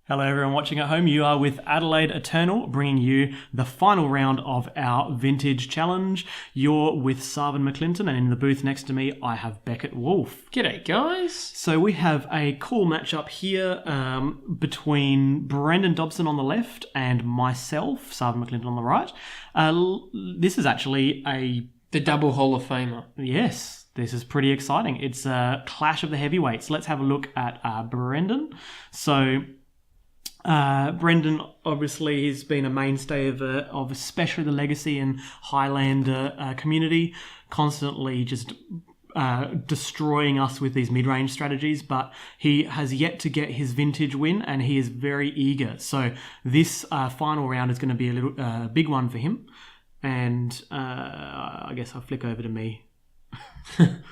Hello everyone watching at home, you are with Adelaide Eternal, bringing you the final round of our Vintage Challenge. You're with Sarven McLinton, and in the booth next to me I have Beckett Wolfe. G'day guys. So we have a cool matchup here between Brendan Dobson on the left and myself, Sarven McLinton on the right. This is actually the double Hall of Famer. Yes, this is pretty exciting. It's a clash of the heavyweights. Let's have a look at Brendan. So Brendan obviously has been a mainstay of especially the Legacy and Highlander community, constantly just destroying us with these mid-range strategies, but he has yet to get his vintage win and he is very eager. So this final round is going to be a little big one for him, and I guess I'll flick over to me.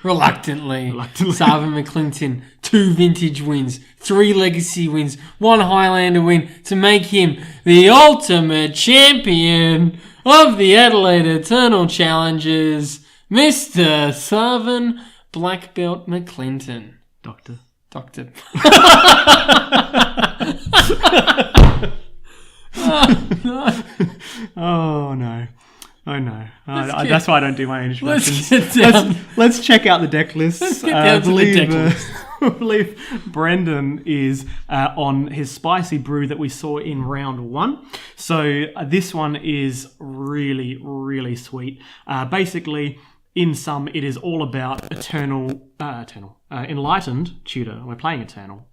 Reluctantly. Sarven McLinton, 2 vintage wins, 3 legacy wins, 1 Highlander win to make him the ultimate champion of the Adelaide Eternal Challenges, Mr. Sarven Black Belt McLinton. Doctor. Oh no. Oh no. That's why I don't do my introductions. Let's check out the deck list. Let's get down to the deck list. I believe Brendan is on his spicy brew that we saw in round 1. So this one is really, really sweet. Basically, in sum, it is all about Enlightened Tutor. We're playing Eternal.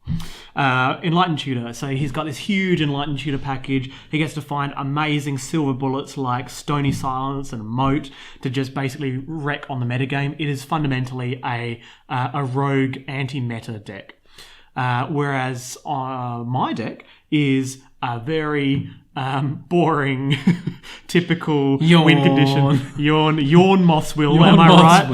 Enlightened Tutor. So he's got this huge Enlightened Tutor package. He gets to find amazing silver bullets like Stony Silence and Moat to just basically wreck on the metagame. It is fundamentally a rogue anti-meta deck. Whereas my deck is a very boring, typical win condition. Yawn Mosswill. Am I right?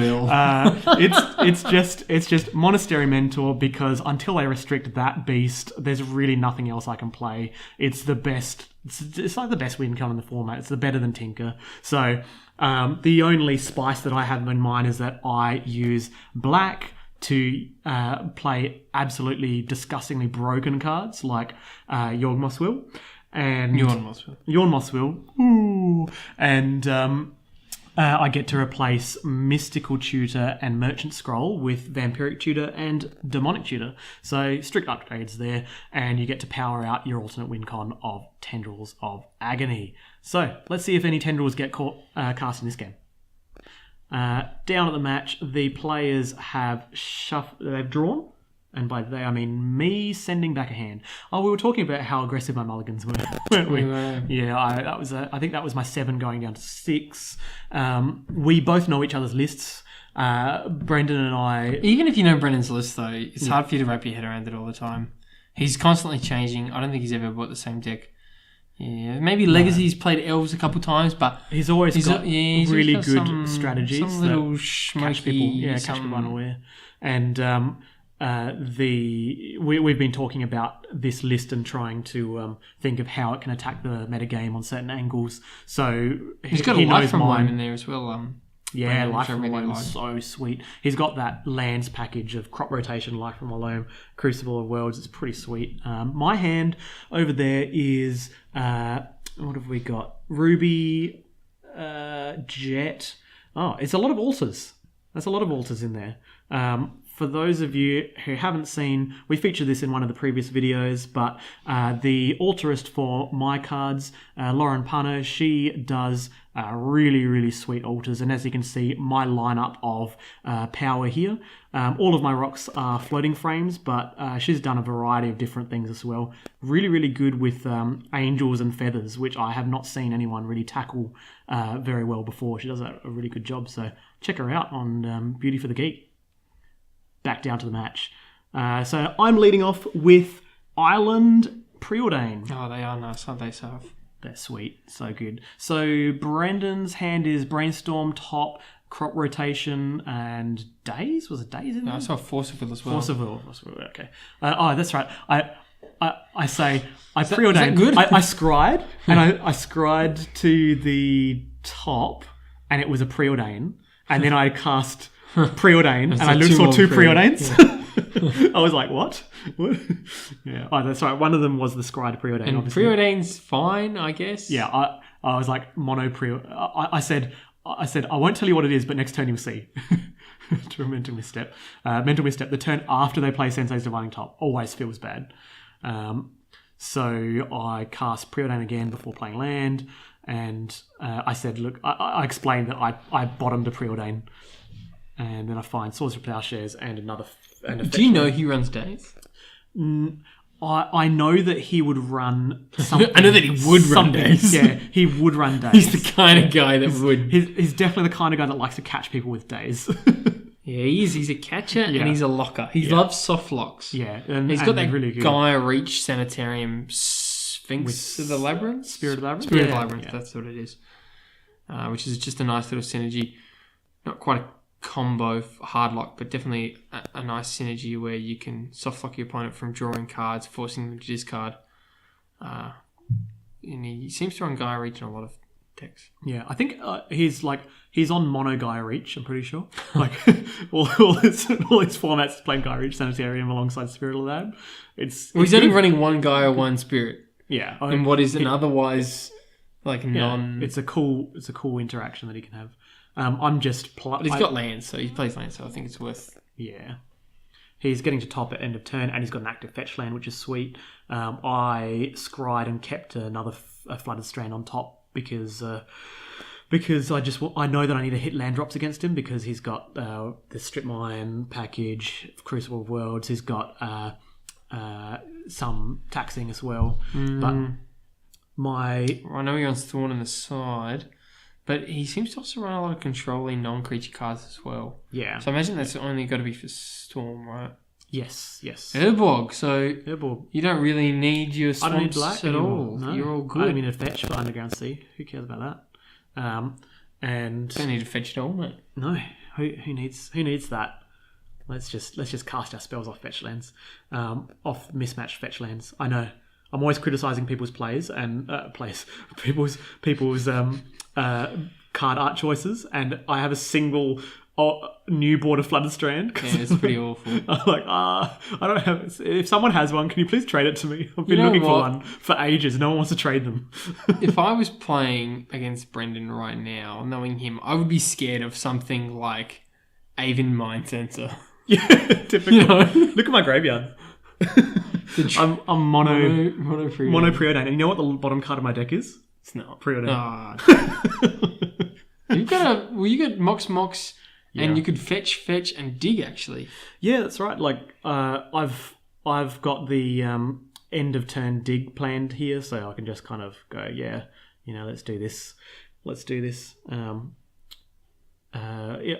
It's just Monastery Mentor, because until I restrict that beast, there's really nothing else I can play. It's the best. It's like the best win con in the format. It's the better than Tinker. So the only spice that I have in mind is that I use black to play absolutely disgustingly broken cards like Yawn Mosswill. And Yawn Mosswill. Ooh. And I get to replace Mystical Tutor and Merchant Scroll with Vampiric Tutor and Demonic Tutor. So strict upgrades there, and you get to power out your alternate win con of Tendrils of Agony. So let's see if any Tendrils get cast in this game. Down at the match, the players have they've drawn. And by they, I mean me sending back a hand. Oh, we were talking about how aggressive my mulligans were, weren't we? Yeah, I think that was my 7 going down to 6. We both know each other's lists. Brendan and I... Even if you know Brendan's list, though, it's hard for you to wrap your head around it all the time. He's constantly changing. I don't think he's ever bought the same deck. Yeah, maybe Legacy's played Elves a couple times, but he's got really good some strategies. Some little catch people, catch people unaware. And... we've been talking about this list and trying to think of how it can attack the metagame on certain angles. So he's got a Life from Loam in there as well. Life from Loam is so sweet. He's got that lands package of Crop Rotation, Life from Loam, Crucible of Worlds. It's pretty sweet. My hand over there is what have we got? Ruby, Jet. Oh, it's a lot of altars. There's a lot of altars in there. For those of you who haven't seen, we featured this in one of the previous videos, but the altarist for my cards, Lauren Punner, she does really, really sweet altars. And as you can see, my lineup of power here, all of my rocks are floating frames, but she's done a variety of different things as well. Really, really good with angels and feathers, which I have not seen anyone really tackle very well before. She does a really good job, so check her out on Beauty for the Geek. Back down to the match. So I'm leading off with Island Preordain. Oh, they are nice, aren't they, Sarv? They're sweet. So good. So Brendan's hand is Brainstorm, Top, Crop Rotation, and Days? Was it Days in there? No, I saw Force of Will as well. Force of Will, okay. That's right. I say... I preordained. Is that good? I scried, and I scried to the top, and it was a preordain. And then I cast... Preordain, and I saw 2 preordains. I was like, what? Yeah. Oh, that's right. One of them was the Scry Preordain. And obviously. Preordain's fine, I guess. Yeah, I was like, mono Preordain. I said, I won't tell you what it is, but next turn you'll see. To a mental misstep. Mental misstep, the turn after they play Sensei's Divining Top always feels bad. So I cast Preordain again before playing land, and I said, look, I explained that I bottomed a Preordain, and then I find Swords of Plowshares and another... Do you know he runs days? I know that he would run something. I know that he would run days. Yeah, he would run days. He's the kind of guy that would... He's definitely the kind of guy that likes to catch people with days. Yeah, he is. He's a catcher and he's a locker. He loves soft locks. Yeah. He's got that really good. Gaia Reach Sanitarium Sphinx of the Labyrinth? Spirit of the Labyrinth? Spirit of the Labyrinth, that's what it is. Which is just a nice little synergy. Not quite a combo hard lock, but definitely a nice synergy where you can soft lock your opponent from drawing cards, forcing them to discard. And he seems to run Gaia Reach in a lot of decks. Yeah, I think he's on mono Gaia Reach, I'm pretty sure. Like all his formats playing Gaia Reach Sanitarium alongside Spirit of the Lab. He's only running one Gaia, one Spirit. Yeah. And what is an otherwise non... It's a cool interaction that he can have. I'm just... But he's got lands, so he plays lands, so I think it's worth... Yeah. He's getting to top at end of turn, and he's got an active fetch land, which is sweet. I scried and kept another Flooded Strand on top because I know that I need to hit land drops against him because he's got the Strip Mine package, Crucible of Worlds. He's got some taxing as well. But I know he runs Thorn on the side, but he seems to also run a lot of controlling non-creature cards as well. Yeah. So I imagine that's only got to be for Storm, right? Yes. Urborg, so you don't really need your swamps at all. No. You're all good. I don't need a fetch for Underground Sea. Who cares about that? And don't need to fetch at all, mate. No. Who needs that? Let's just cast our spells off fetch lands, off mismatched fetch lands. I know. I'm always criticizing people's plays and people's card art choices, and I have a single new Border Flooded Strand. Yeah, it's pretty awful. I'm like, I don't have... If someone has one, can you please trade it to me? I've been looking for one for ages. No one wants to trade them. If I was playing against Brendan right now, knowing him, I would be scared of something like Aven Mind Sensor. Yeah, typical. Look at my graveyard. I'm mono Preordain. And you know what the bottom card of my deck is? It's not. Preordain. You got Mox, and you could fetch, and dig, actually. Yeah, that's right. Like, I've got the end of turn dig planned here, so I can just kind of go, let's do this.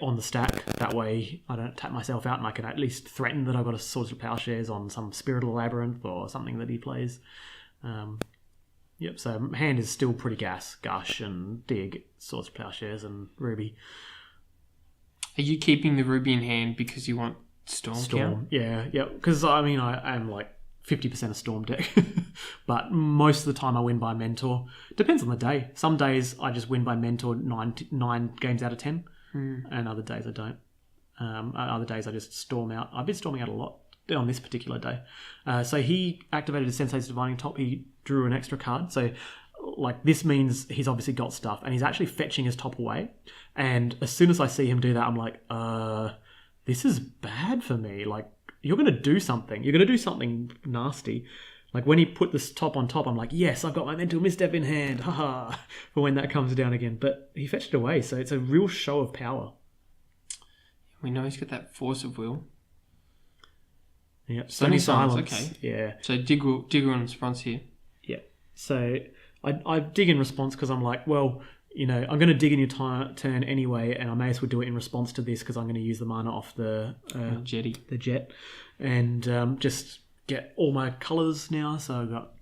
On the stack. That way I don't tap myself out and I can at least threaten that I've got a Swords of Plowshares on some Spirit of the Labyrinth or something that he plays. So hand is still pretty gush and dig, Swords of Plowshares and Ruby. Are you keeping the Ruby in hand because you want Storm count? Yeah. Because I am like 50% a Storm deck. But most of the time I win by Mentor. Depends on the day. Some days I just win by Mentor 9 games out of 10. And other days I don't. Other days I just storm out. I've been storming out a lot on this particular day. So he activated his Sensei's Divining Top. He drew an extra card. So this means he's obviously got stuff. And he's actually fetching his top away. And as soon as I see him do that, I'm like, this is bad for me. Like, you're going to do something. You're going to do something nasty. Like, when he put this top on top, I'm like, yes, I've got my Mental Misstep in hand. Haha. For when that comes down again. But he fetched it away, so it's a real show of power. We know he's got that Force of Will. Yep. Stony Silence. Okay. Yeah. So Digger in response here. Yeah. So I dig in response because I'm like, well, I'm going to dig in your turn anyway, and I may as well do it in response to this because I'm going to use the mana off the jet, and just get all my colours now. So I've got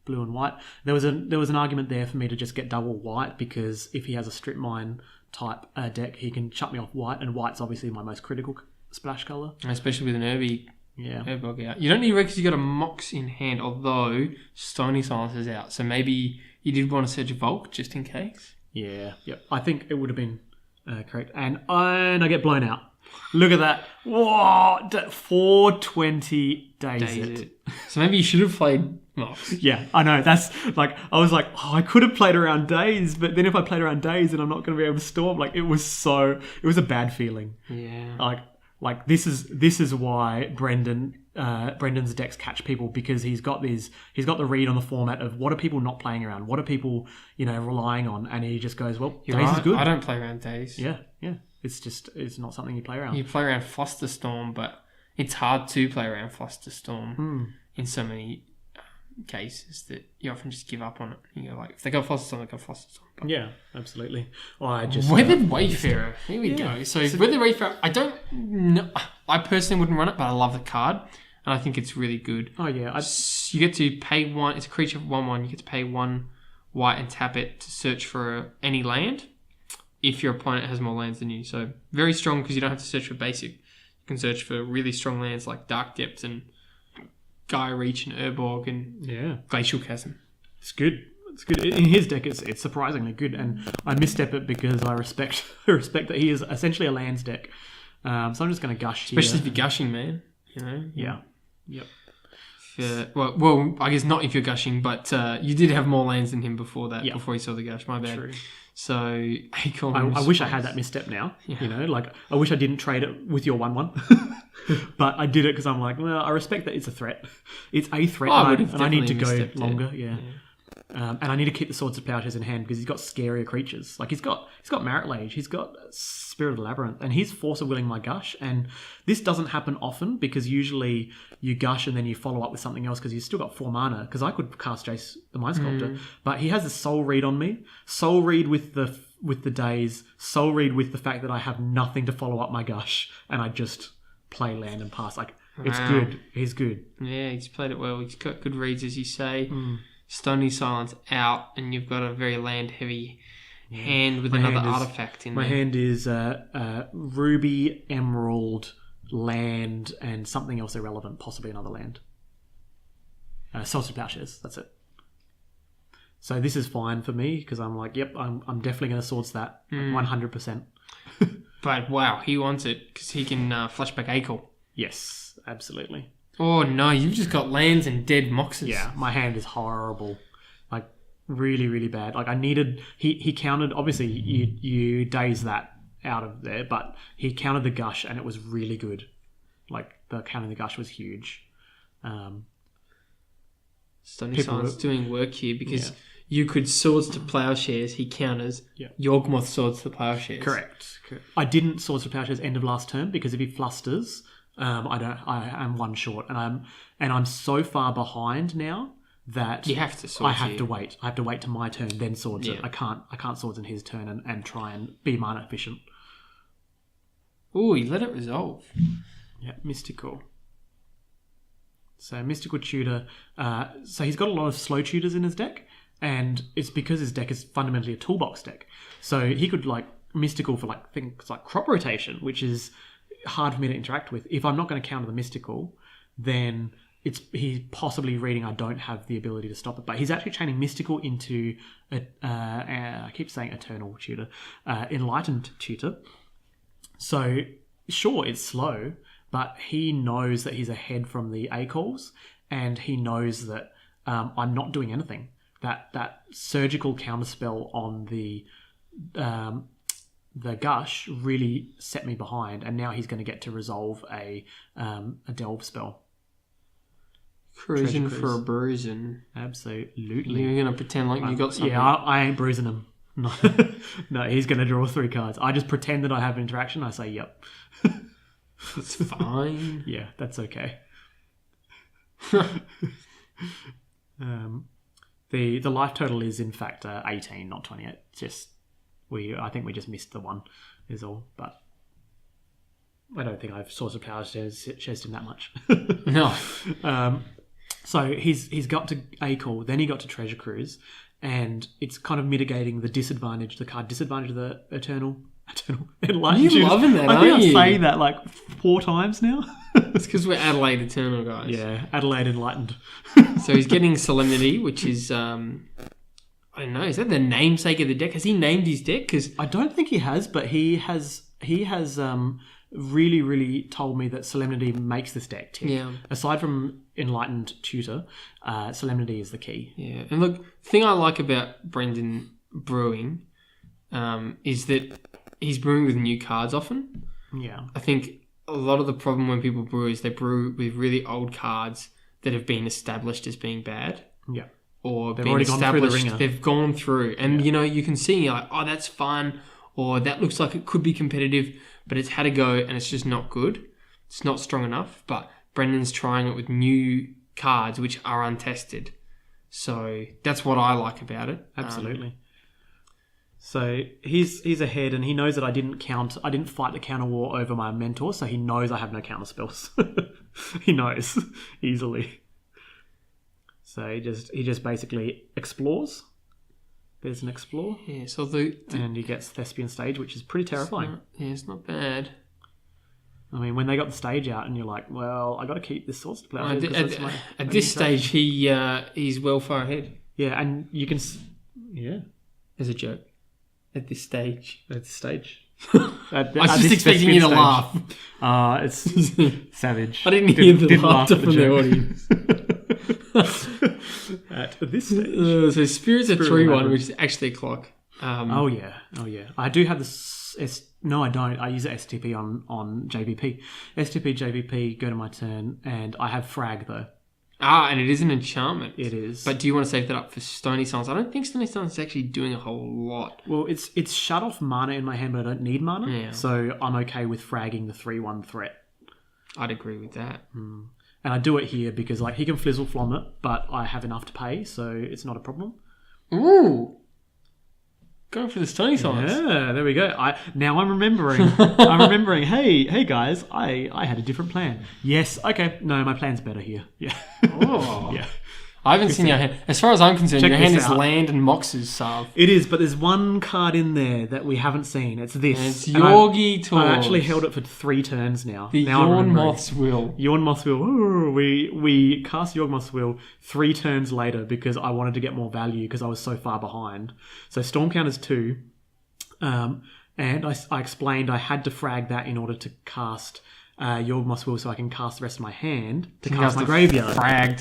blue and white. There was an argument there for me to just get double white because if he has a Strip Mine type deck, he can shut me off white, and white's obviously my most critical splash colour. Especially with an Herbog out. You don't need red because you got a Mox in hand, although Stony Silence is out. So maybe you did want to search a Volk just in case. Yeah, yep. I think it would have been correct. And I get blown out. Look at that. Whoa, 420 days it. So maybe you should have played Mox. Yeah, I know. That's like, I was like, I could have played around days, but then if I played around days and I'm not going to be able to storm, like it was a bad feeling. Yeah. Like this is why Brendan's decks catch people, because he's got the read on the format of what are people not playing around, what are people, relying on, and he just goes, well, You're days right. is good. I don't play around days. Yeah. It's not something you play around. You play around Foster Storm, but it's hard to play around Foster Storm in so many cases that you often just give up on it. You go like, if they go Foster Storm, they go Foster Storm. But yeah, absolutely. Weathered Wayfarer. Here we go. So Weathered Wayfarer, I don't know. I personally wouldn't run it, but I love the card. And I think it's really good. Oh, yeah. You get to pay 1. It's a creature for 1/1. You get to pay 1 white and tap it to search for any land if your opponent has more lands than you. So very strong because you don't have to search for basic. You can search for really strong lands like Dark Depths and Gaia Reach and Urborg and Glacial Chasm. It's good. It's good. In his deck, it's surprisingly good. And I misstep it because I respect that he is essentially a lands deck. So I'm just going to gush here. Especially if you're gushing, man. Yeah. Yep. Well, I guess not if you're gushing, but you did have more lands than him before that, before he saw the gush. My bad. True. So, Acorn. I wish I had that misstep now. Yeah. Like I wish I didn't trade it with your 1/1, but I did it because I'm like, well, I respect that it's a threat. It's a threat, and I need to go longer. Yeah. And I need to keep the Swords of Plowshares in hand because he's got scarier creatures. Like he's got Marit Lage, he's got Spirit of the Labyrinth, and he's Force of Willing my Gush. And this doesn't happen often because usually you gush and then you follow up with something else because you've still got 4 mana. Because I could cast Jace the Mind Sculptor, but he has a Soul Read on me. Soul Read with the days. Soul Read with the fact that I have nothing to follow up my gush, and I just play land and pass. Like it's good. He's good. Yeah, he's played it well. He's got good reads, as you say. Stony Silence out, and you've got a very land-heavy hand with another artifact in there. My hand is Ruby, Emerald, land, and something else irrelevant, possibly another land. Swords of Plowshares, that's it. So this is fine for me, because I'm like, yep, I'm definitely going to Swords that, 100%. But wow, he wants it, because he can flashback Acorn. Yes, absolutely. Oh no, you've just got lands and dead Moxes. Yeah, my hand is horrible. Like, really, really bad. Like, I needed... He counted... Obviously, you daze that out of there, but he counted the gush, and it was really good. Like, the counting the gush was huge. Stony Silence doing work here, because you could Swords to Plowshares, he counters. Yeah. Yawgmoth Swords to Plowshares. Correct. I didn't Swords to Plowshares end of last turn, because if he flusters... I am 1 short, and I'm so far behind now that you have to swords. I have to wait. I have to wait to my turn, then swords it. I can't swords in his turn and try and be mana efficient. Oh, he let it resolve. Yeah, mystical. So mystical tutor. So he's got a lot of slow tutors in his deck, and it's because his deck is fundamentally a toolbox deck. So he could like mystical for like things like crop rotation, which is hard for me to interact with. If I'm not going to counter the mystical, then he's possibly reading I don't have the ability to stop it. But he's actually chaining mystical into I keep saying eternal tutor, enlightened tutor. So sure, it's slow, but he knows that he's ahead from the A-calls, and he knows that I'm not doing anything. That surgical counterspell on the gush really set me behind, and now he's going to get to resolve a delve spell. Cruising for a bruising. Absolutely. You're going to pretend like you got something. Yeah, I ain't bruising him. No, no, he's going to draw 3 cards. I just pretend that I have interaction. I say, yep. It's fine. Yeah, that's okay. The life total is in fact 18, not 28. Just I think we just missed the one, is all. But I don't think I've Source of Power chased him that much. No. So he's got to A-Call, then he got to Treasure Cruise, and it's kind of mitigating the card disadvantage of the Eternal Enlightened. You're loving that, I think aren't you? I'm saying that like 4 times now. It's because we're Adelaide Eternal, guys. Yeah, Adelaide Enlightened. So he's getting Solemnity, which is, I don't know, is that the namesake of the deck? Has he named his deck? Because I don't think he has, but he has really, really told me that Solemnity makes this deck tick. Yeah. Aside from Enlightened Tutor, Solemnity is the key. Yeah. And look, the thing I like about Brendan brewing is that he's brewing with new cards often. Yeah. I think a lot of the problem when people brew is they brew with really old cards that have been established as being bad. Yeah. Or they've been already established. gone through the ringer. They've gone through. And, you can see, you're like, oh, that's fun. Or that looks like it could be competitive, but it's had a go and it's just not good. It's not strong enough. But Brendan's trying it with new cards which are untested. So that's what I like about it. Absolutely. So he's ahead, and he knows that I didn't fight the counter war over my mentor, so he knows I have no counter spells. He knows easily. So he just basically explores. There's an explore. Yeah, so and he gets Thespian Stage, which is pretty terrifying. It's not bad. I mean, when they got the stage out, and you're like, well, I got to keep this source to play. At this stage, he's well far ahead. Yeah, and you can, as a joke. At this stage. I was just expecting you to laugh. It's savage. I didn't hear the laughter from the audience. At this stage. So Spirit's a 3-1, which is actually a clock. Oh yeah. I do have this. No, I don't. I use the STP on JVP. STP, JVP, go to my turn, and I have frag though. And it is an enchantment. It is. But do you want to save that up for Stony Silence? I don't think Stony Silence is actually doing a whole lot. Well, it's shut off mana in my hand, but I don't need mana. Yeah. So I'm okay with fragging the 3-1 threat. I'd agree with that. And I do it here because he can Flizzle Flom it, but I have enough to pay, so it's not a problem. Ooh. Going for the Stony Silence. Yeah, there we go. Now I'm remembering. Hey guys, I had a different plan. Yes, okay. No, my plan's better here. Yeah. Oh. Yeah. I haven't seen your hand. As far as I'm concerned, Check your hand this is out. land and Mox's Sarv. It is, but there's one card in there that we haven't seen. It's this. And it's And Yorgi Tools. I've actually held it for 3 turns now. The now Yorn Moth's Will. Yorn Moth's Will. Ooh, we cast Yorn Moth's Will 3 turns later because I wanted to get more value because I was so far behind. So Storm Counter's 2. And I explained I had to frag that in order to cast Yorn Moth's Will so I can cast the rest of my hand to cast my graveyard.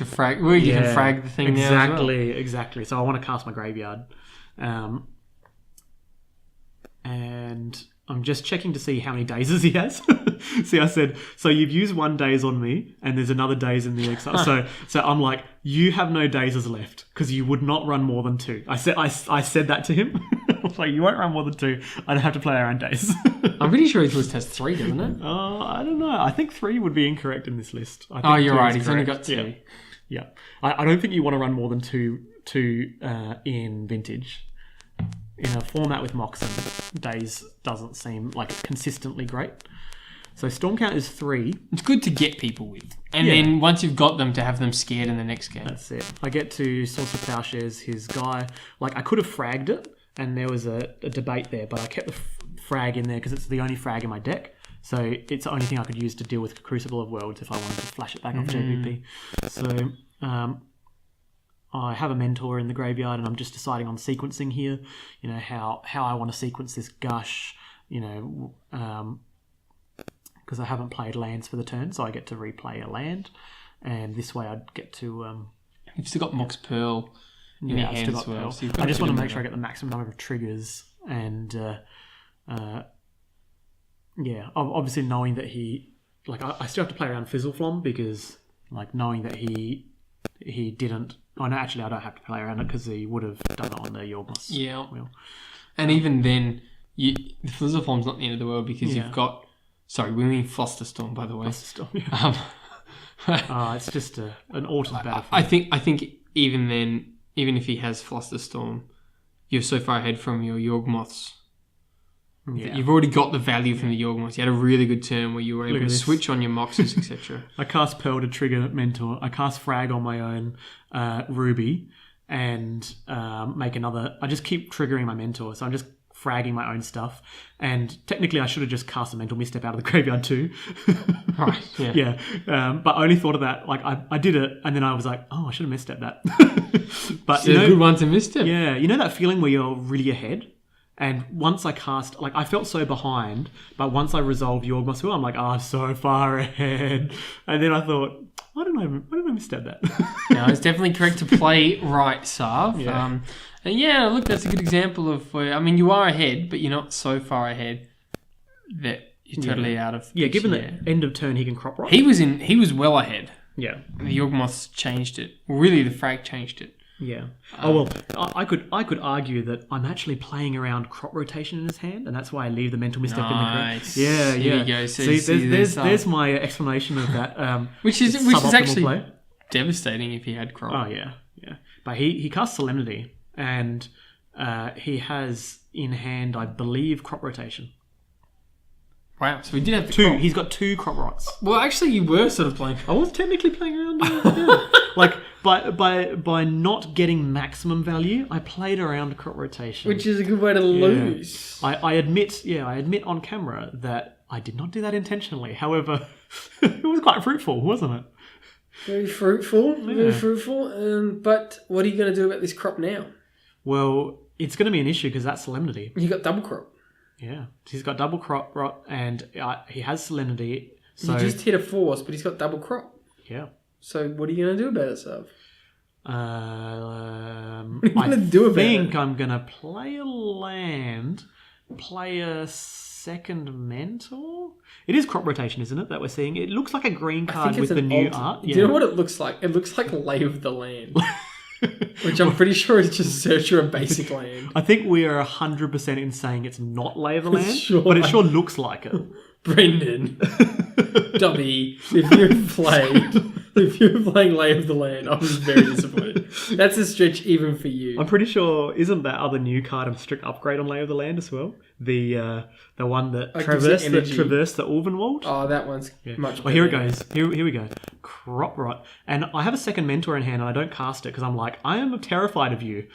Frag. Well, you can frag the thing now as well. Exactly. So I want to cast my graveyard. And I'm just checking to see how many dazes he has. See, I said, so you've used 1 daze on me, and there's another daze in the exile. So I'm like, you have no dazes left because you would not run more than 2. I said that to him. I was like, you won't run more than 2. I don't have to play around daze. I'm pretty sure his list has 3, doesn't it? I don't know. I think 3 would be incorrect in this list. I think Oh, you're 2 right. is He's correct. only got 2. Yeah. I don't think you want to run more than 2 in Vintage. In a format with Mox and Days doesn't seem like it's consistently great. So Storm Count is 3. It's good to get people with. And then once you've got them, to have them scared in the next game. That's it. I get to Sorcerer Plowshares, his guy. I could have fragged it, and there was a debate there, but I kept the frag in there because it's the only frag in my deck. So it's the only thing I could use to deal with Crucible of Worlds if I wanted to flash it back off JVP. So I have a mentor in the graveyard, and I'm just deciding on sequencing here. How I want to sequence this gush. Because I haven't played lands for the turn, so I get to replay a land, and this way I'd get to. You've still got Mox Pearl in your hand as well. So I just want to make sure I get the maximum number of triggers, and obviously knowing that he, I still have to play around Fizzleflom because, knowing that he didn't. Oh no, actually I don't have to play around it because he would have done it on the Yorgos. Yeah. Wheel. And even then, the Fizzleflom's not the end of the world because you've got. Sorry, we mean Flusterstorm, by the way. Flusterstorm. Yeah. It's just an autumn battlefield. I think even then, even if he has Flusterstorm, you're so far ahead from your Yorgmoths. Yeah. You've already got the value from the Yorgmoths. You had a really good turn where you were able to switch on your Moxes, etc. I cast Pearl to trigger Mentor. I cast Frag on my own Ruby and make another. I just keep triggering my Mentor. So I'm just fragging my own stuff. And technically I should have just cast a Mental Misstep out of the graveyard too. Right, yeah. But I only thought of that. I did it and then I was like, oh, I should have misstepped that. But it's a good one to misstep. Yeah. You know that feeling where you're really ahead? And once I cast, like, I felt so behind, but once I resolved Yorgmoth's Will, I'm like, I'm so far ahead. And then I thought, why didn't I misstep that? No, it's definitely correct to play right, Sarv. Yeah. And yeah, look, that's a good example of where, I mean, you are ahead, but you're not so far ahead that you're totally out of. Yeah, given that end of turn he can crop rot. He was well ahead. Yeah. The Yawgmoths changed it. Well, really, the Frag changed it. Yeah. I could argue that I'm actually playing around crop rotation in his hand, and that's why I leave the mental misstep in the ground. Yeah, Here you go. So there's my explanation of that. which is actually play. Devastating if he had crop. Oh yeah. But he casts Solemnity, and he has in hand, I believe, crop rotation. Wow, so we did have two. Crop. He's got 2 crop rots. Well, actually, you were sort of playing. I was technically playing around. Yeah. Like by not getting maximum value, I played around crop rotation, Which is a good way to lose. I admit on camera that I did not do that intentionally. However, it was quite fruitful, wasn't it? Very fruitful. But what are you going to do about this crop now? Well, it's going to be an issue because that's Solemnity. You got double crop. Yeah, he's got double crop rot, and he has Solemnity. So you just hit a force, but he's got double crop. Yeah. So what are you going to do about it, Sav? I think I'm going to play a land, play a second mentor. It is crop rotation, isn't it, that we're seeing? It looks like a green card with the new art. Yeah. Do you know what it looks like? It looks like Lay of the Land. Which I'm pretty sure is just search or a basic land. I think we are 100% in saying it's not Lay of the Land, but it sure looks like it. Brendan, Dobby, if you're playing Lay of the Land, I was very disappointed. That's a stretch even for you. I'm pretty sure, isn't that other new card a strict upgrade on Lay of the Land as well? The one that traversed the Ulvenwald? Oh, that one's much better. Well, here it goes. Here we go. Crop rot. And I have a second mentor in hand and I don't cast it because I'm like, I am terrified of you.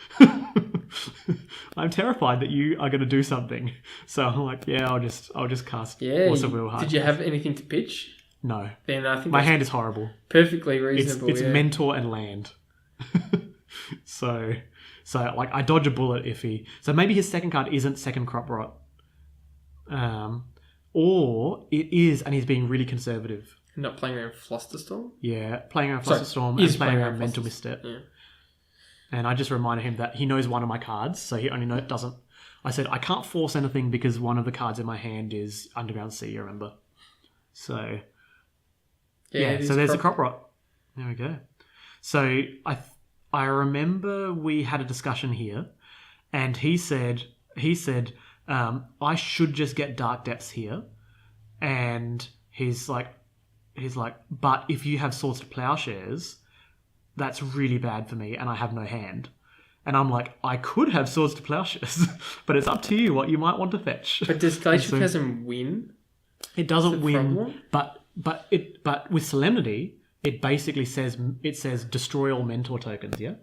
I'm terrified that you are going to do something. So I'm like, yeah, I'll just cast Force of Will. Did you have anything to pitch? No. Then I think my hand is horrible. Perfectly reasonable. It's mentor and land. So like I dodge a bullet if he. So maybe his second card isn't second crop rot. Or it is, and he's being really conservative. Not playing around Flusterstorm? Yeah, playing around Flusterstorm and playing around Mental Misstep. Yeah. And I just reminded him that he knows one of my cards, so he only doesn't. I said, I can't force anything because one of the cards in my hand is Underground Sea, you remember? So, so there's the crop rot. There we go. So I remember we had a discussion here, and he said, I should just get Dark Depths here, and he's like, but if you have Swords to Plowshares, that's really bad for me, and I have no hand. And I'm like, I could have Swords to Plowshares, but it's up to you what you might want to fetch. But does Glacial Chasm win? It doesn't win, but with Solemnity, it basically says destroy all mentor tokens. Yeah,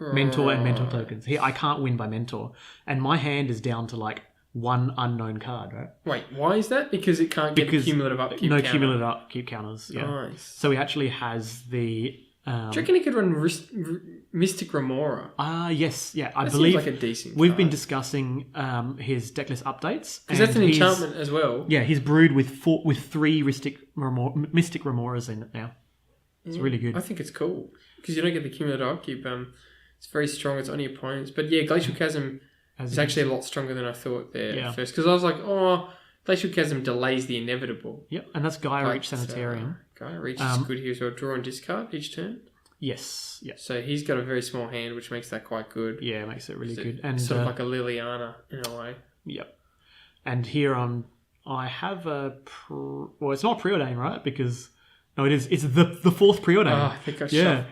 mentor and mentor tokens. Here, I can't win by mentor, and my hand is down to like one unknown card. Right? Wait, why is that? Because it can't get cumulative upkeep. No cumulative upkeep counters. Yeah. Nice. So he actually has the. Do you reckon he could run Mystic Remora? Yes. Yeah, I that believe seems like a decent we've card. been discussing his decklist updates. Because that's an enchantment as well. Yeah, he's brewed with 3 Mystic Remoras in it now. It's really good. I think it's cool. Because you don't get the cumulative upkeep. It's very strong. It's on your opponents. But yeah, Glacial Chasm is actually a lot stronger than I thought there at first. Because I was like, Glacial Chasm delays the inevitable. Yep, and that's Gaia Reach Sanitarium. Gaia Reach is good here as well. Draw and discard each turn. Yes. Yeah. So he's got a very small hand, which makes that quite good. Yeah, it makes it really good. And sort of like a Liliana in a way. Yep. And here I have it's not Preordain, right? Because no, it is. It's the 4th Preordain. Oh, I think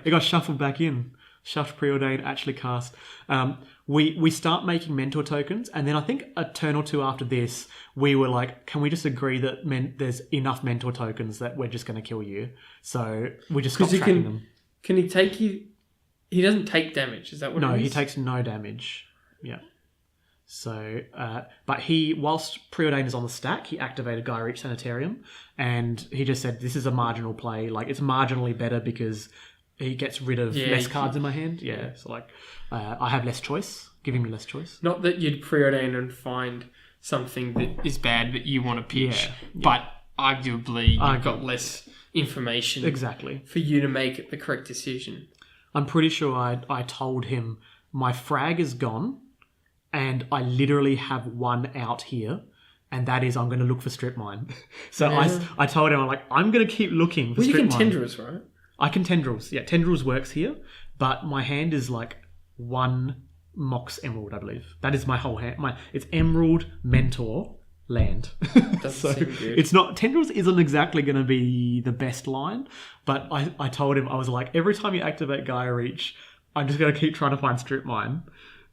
it got shuffled back in. Shuffled Preordain, actually cast. We start making mentor tokens, and then I think a turn or two after this, we were like, can we just agree that there's enough mentor tokens that we're just going to kill you? So we just stopped tracking them. Can he take you? He doesn't take damage. Is that what it is? No, he takes no damage. Yeah. So, but whilst Preordain is on the stack, he activated Gaia Reach Sanitarium, and he just said, this is a marginal play. Like, it's marginally better because he gets rid of less cards in my hand. Yeah. So, like, I have less choice. giving me less choice. Not that you'd preordain and find something that is bad that you want to pitch, but arguably you've got less information exactly for you to make the correct decision. I'm pretty sure I told him my frag is gone and I literally have one out here, and that is I'm going to look for strip mine. So I told him, I'm going to keep looking for strip mine. You can tendrils, right? I can tendrils. Yeah, tendrils works here, but my hand is one Mox Emerald, I believe. That is my whole hand. It's Emerald, Mentor, Land. Doesn't seem good. It's not... Tendrils isn't exactly going to be the best line, but I told him, I was like, every time you activate Gaia Reach, I'm just going to keep trying to find strip mine.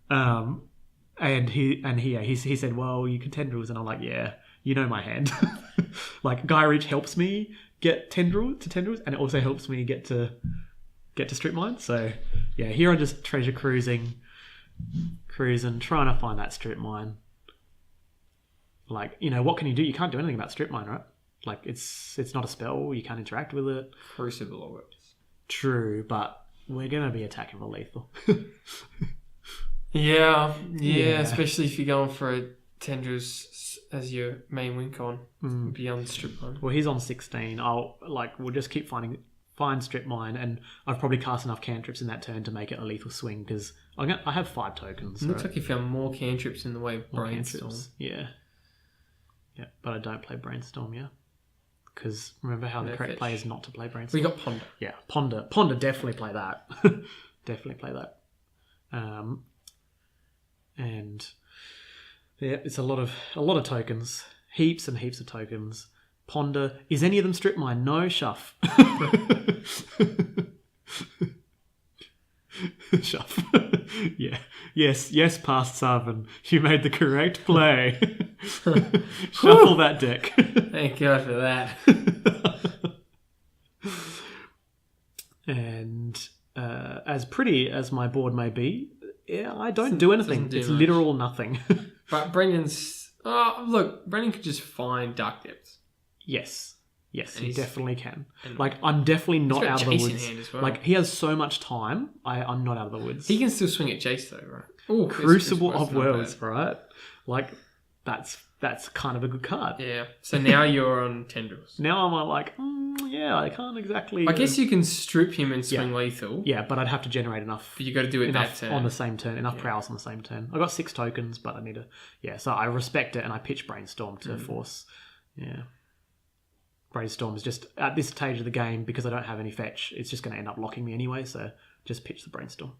And he said, well, you can tendrils, and I'm like, yeah, you know my hand. Gaia Reach helps me get tendrils, and it also helps me get to strip mine. So yeah, here I'm just treasure cruising, trying to find that strip mine. What can you do? You can't do anything about strip mine, right? It's not a spell. You can't interact with it. Crucible or whatever. True, but we're gonna be attacking for lethal. Yeah, especially if you're going for a tendrils as your main win con beyond strip mine. Well, he's on 16. We'll just keep find strip mine, and I've probably cast enough cantrips in that turn to make it a lethal swing because I have 5 tokens. It looks like you found more cantrips in the way of Brainstorm. Yeah, but I don't play Brainstorm, because remember how the correct play is not to play Brainstorm. We got Ponder. Yeah, Ponder definitely play that. Definitely play that. And yeah, it's a lot of tokens, heaps and heaps of tokens. Ponder, is any of them strip mine? No, Shuff. Shuff. Yeah. Yes, past Sarven. You made the correct play. Shuffle that deck. Thank God for that. And as pretty as my board may be, I don't do anything. It's much. Literal nothing. But Brendan's... Brendan could just find Dark Depths. Yes, he definitely can. I'm definitely not out of the woods. As well. He has so much time. I'm not out of the woods. He can still swing at Jace though, right? Ooh, Crucible of Worlds, right? That's kind of a good card. Yeah. So now you're on tendrils. Now I'm I can't exactly... I guess you can strip him and swing lethal. Yeah, but I'd have to generate enough... But you got to do it that turn. On the same turn. Enough prowess on the same turn. I got 6 tokens, but I need to... Yeah, so I respect it and I pitch Brainstorm to force... Yeah. Brainstorm is just... At this stage of the game, because I don't have any fetch, it's just going to end up locking me anyway, so just pitch the Brainstorm.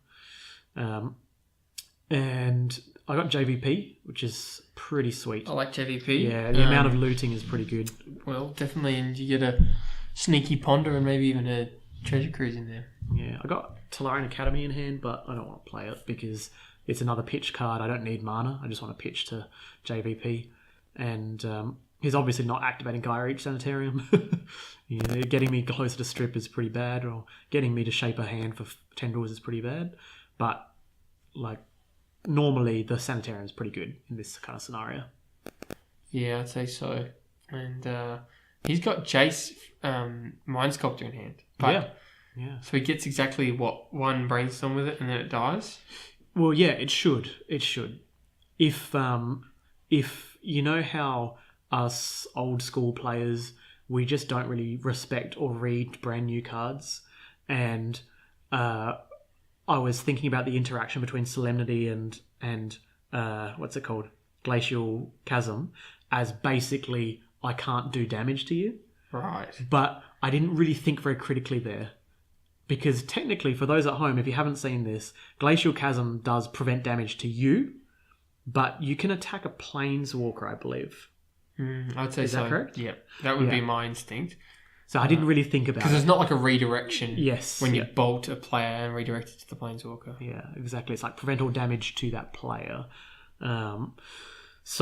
And I got JVP, which is pretty sweet. I like JVP. Yeah, the amount of looting is pretty good. Well, definitely, and you get a sneaky Ponder and maybe even a treasure cruise in there. Yeah, I got Talarian Academy in hand, but I don't want to play it because it's another pitch card. I don't need mana. I just want to pitch to JVP. And he's obviously not activating Gaia Reach Sanitarium. Getting me closer to strip is pretty bad, or getting me to shape a hand for tendrils is pretty bad. But, normally the Sanitarium is pretty good in this kind of scenario. Yeah, I'd say so. And he's got Jace Mind Sculptor in hand. But, yeah. So he gets exactly one Brainstorm with it and then it dies? Well, yeah, it should. If you know how us old school players, we just don't really respect or read brand new cards. And I was thinking about the interaction between Solemnity and what's it called? Glacial Chasm as basically I can't do damage to you. Right. But I didn't really think very critically there. Because technically, for those at home, if you haven't seen this, Glacial Chasm does prevent damage to you, but you can attack a Planeswalker, I believe. I'd say so. Is that correct? Yeah. That would be my instinct. So I didn't really think about it. Because there's not like a redirection when you bolt a player and redirect it to the Planeswalker. Yeah, exactly. It's prevent all damage to that player. This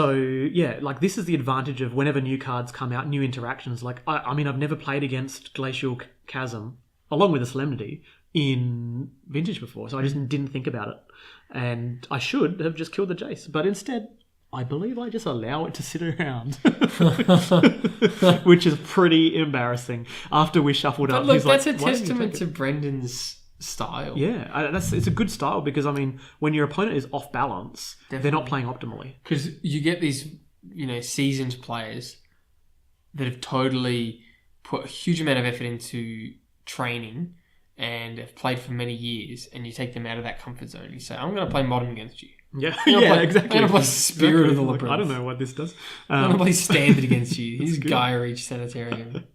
is the advantage of whenever new cards come out, new interactions. I've never played against Glacial Chasm, along with a Solemnity, in Vintage before, so I just didn't think about it. And I should have just killed the Jace, but instead... I believe I just allow it to sit around, which is pretty embarrassing. After we shuffled up, look, that's a testament to Brendan's style. Yeah, it's a good style because, I mean, when your opponent is off balance, they're not playing optimally. Because you get these, seasoned players that have totally put a huge amount of effort into training and have played for many years, and you take them out of that comfort zone. You say, I'm going to play Modern against you. Yeah, exactly. I'm going to play Spirit of the Like, Liberals. I don't know what this does. I'm going to play Standard against you. He's Gaia Reach Sanitarium.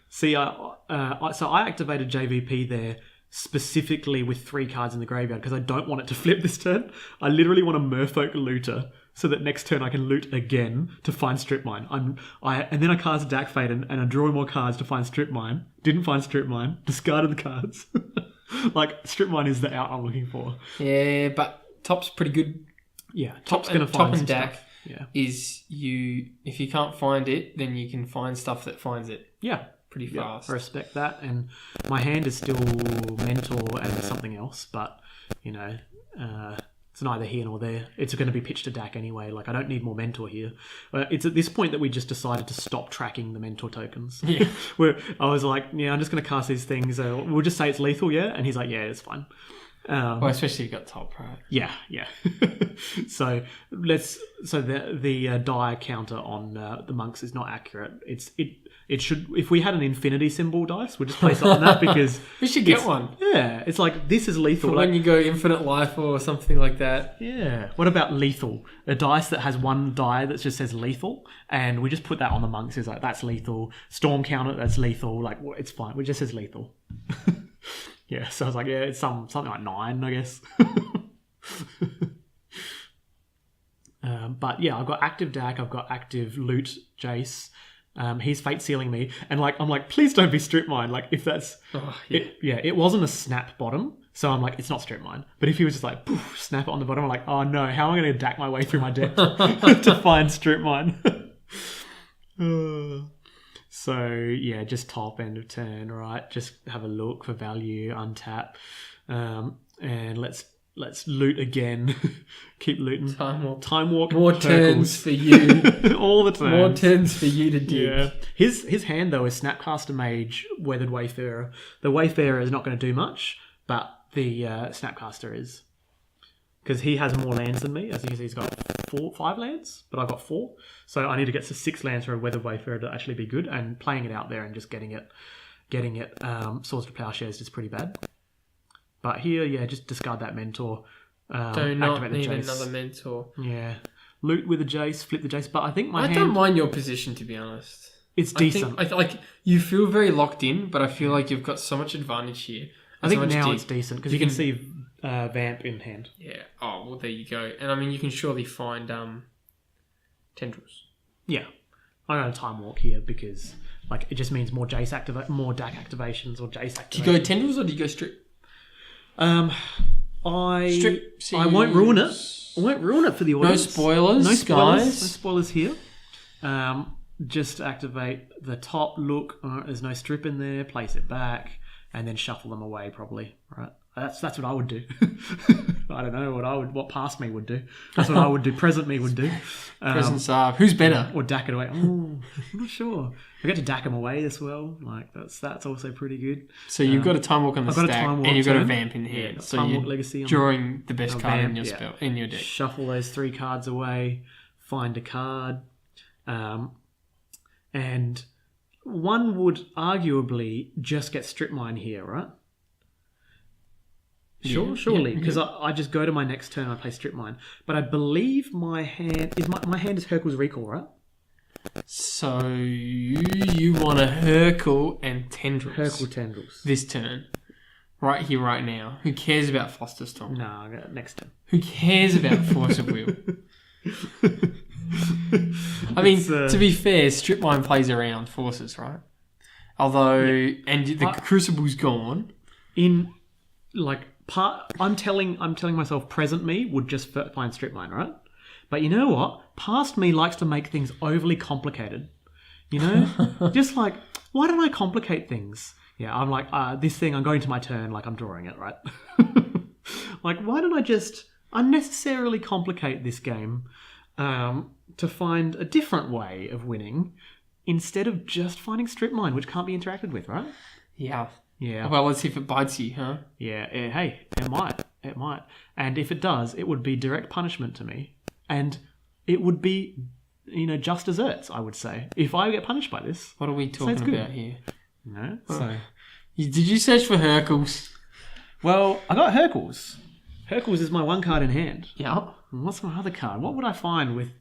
See, so I activated JVP there specifically with 3 cards in the graveyard because I don't want it to flip this turn. I literally want a Merfolk Looter so that next turn I can loot again to find Strip Mine. And then I cast Dak Fate and I drew more cards to find Strip Mine. Didn't find Strip Mine. Discarded the cards. Like, Strip Mine is the out I'm looking for. Yeah, but Top's pretty good. Yeah, Top's going to find Top and some Dak stuff. Yeah. is if you can't find it, then you can find stuff that finds it. Yeah. Pretty fast. I respect that, and my hand is still Mentor and something else, but it's neither here nor there. It's going to be pitched to Dak anyway. Like, I don't need more Mentor here. It's at this point that we just decided to stop tracking the Mentor tokens. Yeah. Where I was like, I'm just going to cast these things. We'll just say it's lethal, yeah? And he's like, yeah, it's fine. Well, especially if you got Top, right? Yeah. So the die counter on the monks is not accurate. It should, if we had an infinity symbol dice, we'd just place it on that because we should get one. Yeah, it's like, this is lethal. For when you go infinite life or something like that. Yeah. What about lethal? A dice that has one die that just says lethal, and we just put that on the monks. It's like, that's lethal. Storm counter, that's lethal. Like, it's fine. It just says lethal. Yeah. So I was like, yeah, it's something like 9, I guess. But yeah, I've got active Dak. I've got active loot Jace. He's fate sealing me, and I'm like, please don't be Strip Mine. Like, if that's, it wasn't a snap bottom, so I'm like, it's not Strip Mine. But if he was just like, poof, snap it on the bottom, I'm like, oh no, how am I going to Dak my way through my deck to find Strip Mine? So yeah, just top end of turn, right? Just have a look for value, untap, and let's loot again. Keep looting. Time walk. More turns for you. All the turns. More turns for you to dig. Yeah. His hand though is Snapcaster Mage, Weathered Wayfarer. The Wayfarer is not going to do much, but the Snapcaster is, because he has more lands than me. As you can see, he's got 5 lands, but I've got 4. So I need to get to 6 lands for a Weathered Wayfarer to actually be good. And playing it out there and just getting it Swords to Plowshares is pretty bad. But here, yeah, just discard that Mentor. Do not need another Mentor. Yeah. Loot with a Jace, flip the Jace. But I think I don't mind your position, to be honest. It's decent. I think you feel very locked in, but I feel like you've got so much advantage here. I think now it's decent, because you can see Vamp in hand. Yeah. Oh, well, there you go. And I mean, you can surely find Tendrils. Yeah. I'm going to Time Walk here because it just means more Jace more Dak activations or Jace activations. Do you go Tendrils or do you go Strip? I won't ruin it. I won't ruin it for the audience. No spoilers, guys. No spoilers here. Just activate the top. Look, there's no strip in there. Place it back, and then shuffle them away. Probably, right? That's what I would do. I don't know what past me would do. That's what I would do. Present me would do. Present Sarv. Who's better? Or Dak it away. Oh, I'm not sure. I get to Dak him away as well. That's also pretty good. So you've got a Time Walk on the stack, and you've got a Vamp in hand. Yeah, so Time you're Walk Legacy drawing the best card in your spell in your deck. Shuffle those 3 cards away. Find a card. And one would arguably just get Strip Mine here, right? Surely, because I just go to my next turn, I play Strip Mine. But I believe my hand is Hercule's Recall, right? So you want a Hercule and Tendrils. Hercule Tendrils. This turn. Right here, right now. Who cares about Flusterstorm? No, I got next turn. Who cares about Force of Will? I mean, to be fair, Strip Mine plays around forces, right? Although, and the Crucible's gone. I'm telling myself present me would just find Strip Mine, right? But you know what? Past me likes to make things overly complicated. You know? Just why don't I complicate things? Yeah, I'm like, this thing, I'm going to my turn, I'm drawing it, right? Why don't I just unnecessarily complicate this game to find a different way of winning instead of just finding Strip Mine, which can't be interacted with, right? Yeah. Yeah. Well, let's see if it bites you, huh? Yeah. Hey, it might. It might. And if it does, it would be direct punishment to me. And it would be, just desserts, I would say. If I get punished by this. What are we talking about here? No. So, did you search for Hercules? Well, I got Hercules. Hercules is my one card in hand. Yeah. And what's my other card? What would I find with...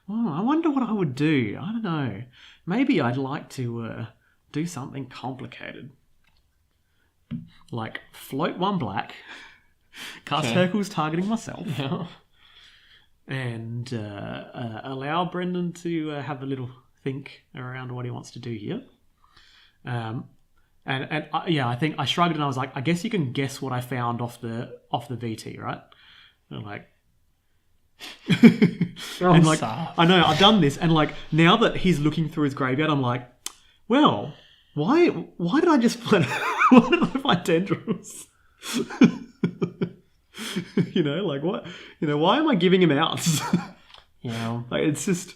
Oh, I wonder what I would do. I don't know. Maybe I'd like to do something complicated. Like float 1 black, cast Hercules targeting myself, and allow Brendan to have a little think around what he wants to do here. I think I shrugged and I was like, I guess you can guess what I found off the VT, right? And like, and like, I know I've done this, and like now that he's looking through his graveyard, I'm like, well, why did I just find why did I find tendrils? Like what? Why am I giving him outs? Like it's just,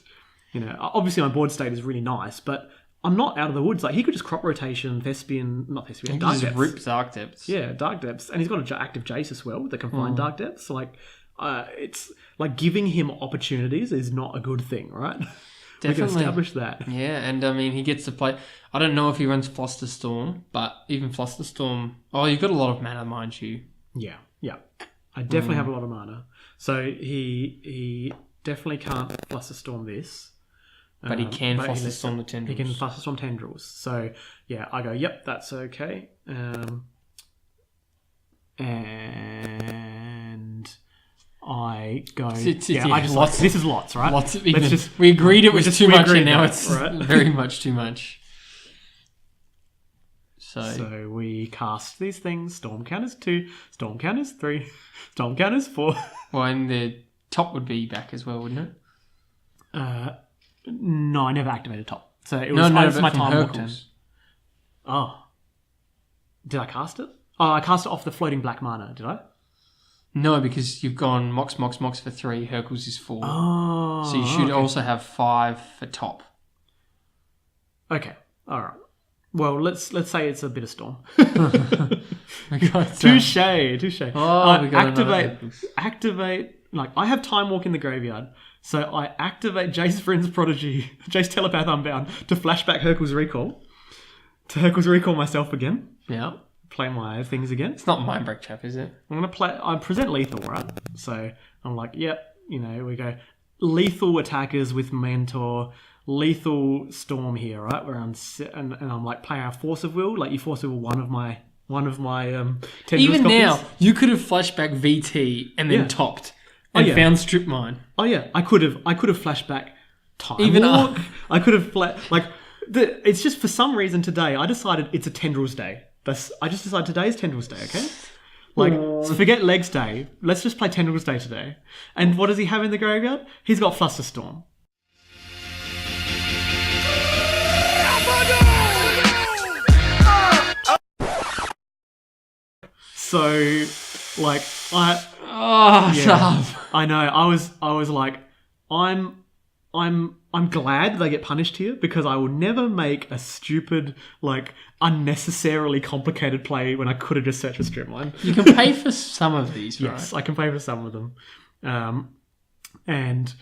obviously my board state is really nice, but I'm not out of the woods. Like he could just crop rotation, Dark Depths. Rip Dark Depths. Yeah, Dark Depths, and he's got an active Jace as well that can find Dark Depths. So like, it's like giving him opportunities is not a good thing, right? Definitely. We can establish that. Yeah, and I mean, he gets to play... I don't know if he runs Flusterstorm, but even Flusterstorm... Oh, you've got a lot of mana, mind you. Yeah. I definitely have a lot of mana. So he definitely can't Flusterstorm this. But he can Flusterstorm the Tendrils. He can Flusterstorm Tendrils. So, yeah, I go, yep, that's okay. And... I go. This is lots, right? We agreed it was too much, and now it's very much too much. So we cast these things. Storm counters 2, storm counters 3, storm counters 4. Well, and the top would be back as well, wouldn't it? No, I never activated top. So it was my time walk turn. Oh, did I cast it? Oh, I cast it off the floating black mana. Did I? No, because you've gone Mox for 3, Hercules is 4. Oh, so you should also have 5 for top. Okay, all right. Well, let's say it's a bit of storm. Touche. Oh, activate. Like I have time walk in the graveyard, so I activate Jace Friend's Prodigy, Jace Telepath Unbound to flashback Hercules Recall, myself again. Yeah. Play my things again. It's not Mindbreak Trap, is it? I present lethal, right? So I'm like, yep, we go lethal attackers with Mentor, lethal Storm here, right? Where and I'm like playing our Force of Will, like you Force of Will one of my even copies. Now you could have flashback VT and then topped and found Strip Mine. Oh yeah, I could have flashback Time Walk. I could have it's just for some reason today I decided it's a Tendrils day. I just decided today is Tendrils Day, okay? So forget Legs Day. Let's just play Tendrils Day today. And what does he have in the graveyard? He's got Flusterstorm. So, like, I know. I was like, I'm glad they get punished here because I will never make a stupid, like, unnecessarily complicated play when I could have just searched for Stripline. You can pay for some of these, right? Yes, I can pay for some of them. And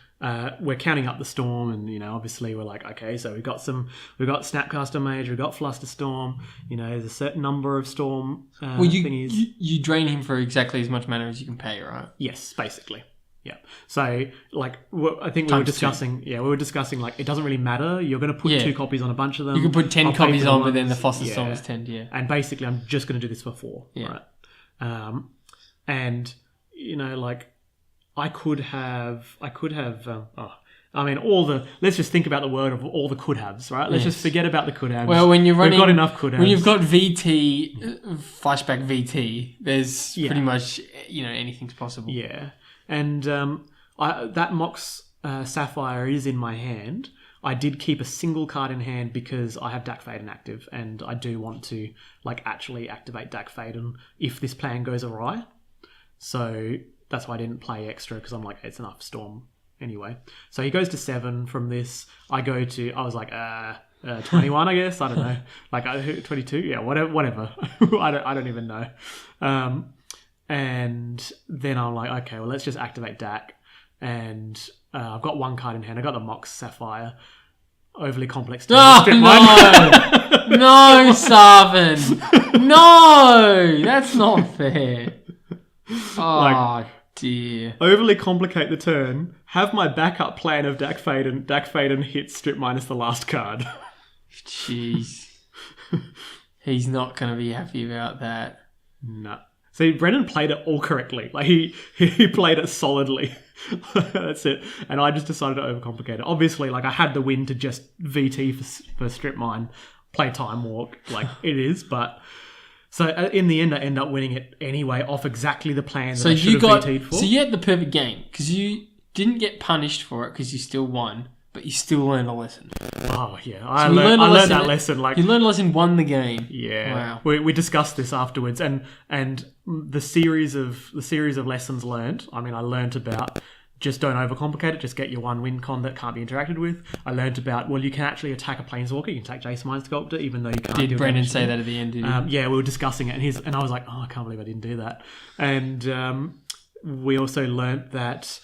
we're counting up the storm, and obviously we're like, okay, so we've got Snapcaster Mage, we've got Flusterstorm. There's a certain number of storm thingies. You drain him for exactly as much mana as you can pay, right? Yes, basically. Yeah. So, like, I think we were discussing, like, it doesn't really matter. You're going to put 2 copies on a bunch of them. You can put 10 copies on, but then the Flusterstorm is 10, yeah. And basically, I'm just going to do this for 4, right? And, like, I could have, let's just think about the word of all the could haves, right? Let's just forget about the could haves. Well, when you're running, we've got enough could haves. When you've got VT, flashback VT, there's pretty much, anything's possible. Yeah. And that Mox Sapphire is in my hand. I did keep a single card in hand because I have Dak Faden active, and I do want to actually activate Dak Faden if this plan goes awry. So that's why I didn't play extra, because I'm like, it's enough Storm anyway. So he goes to 7 from this. I was like, 21, I guess. I don't know. Like 22, yeah, whatever. I don't even know. And then I'm like, okay, well, let's just activate Dak. And I've got one card in hand. I got the Mox Sapphire. Overly complex. Oh, no! No, Sarven! No! That's not fair. Oh, dear. Overly complicate the turn. Have my backup plan of Dak Faden. Dak Faden hits strip minus the last card. Jeez. He's not going to be happy about that. No. See, Brendan played it all correctly. Like, he played it solidly. That's it. And I just decided to overcomplicate it. Obviously, like, I had the win to just VT for strip mine, play time walk, like it is. But so in the end, I end up winning it anyway off exactly the plan that I should have VT'd for. So you had the perfect game because you didn't get punished for it because you still won, but you still learned a lesson. Oh yeah, I learned that lesson. Like, you learned a lesson, won the game. Yeah, wow. We discussed this afterwards, and the series of lessons learned. I mean, I learned about just don't overcomplicate it. Just get your one win con that can't be interacted with. I learned about, well, you can actually attack a planeswalker. You can attack Jason Mind Sculptor, even though you can't. Did Brendan say that at the end? Did he? Yeah, we were discussing it, and I was like, oh, I can't believe I didn't do that. And we also learnt that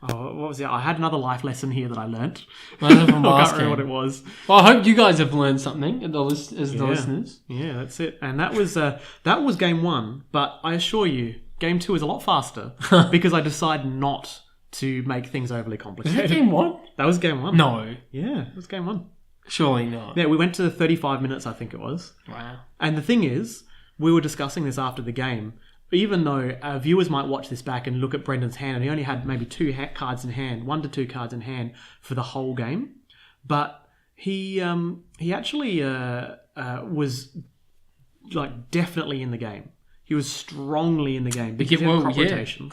what was it? I had another life lesson here that I learnt. I can't remember what it was. Well, I hope you guys have learned something as the listeners. Yeah, that's it. And that was game 1. But I assure you, game 2 is a lot faster because I decided not to make things overly complicated. Was that game 1? That was game 1. No. Yeah, it was game 1. Surely not. Yeah, we went to 35 minutes, I think it was. Wow. And the thing is, we were discussing this after the game. Even though viewers might watch this back and look at Brendan's hand, and he only had maybe 2 cards in hand, 1 to 2 cards in hand for the whole game, but he actually was like definitely in the game. He was strongly in the game because he had crop rotation,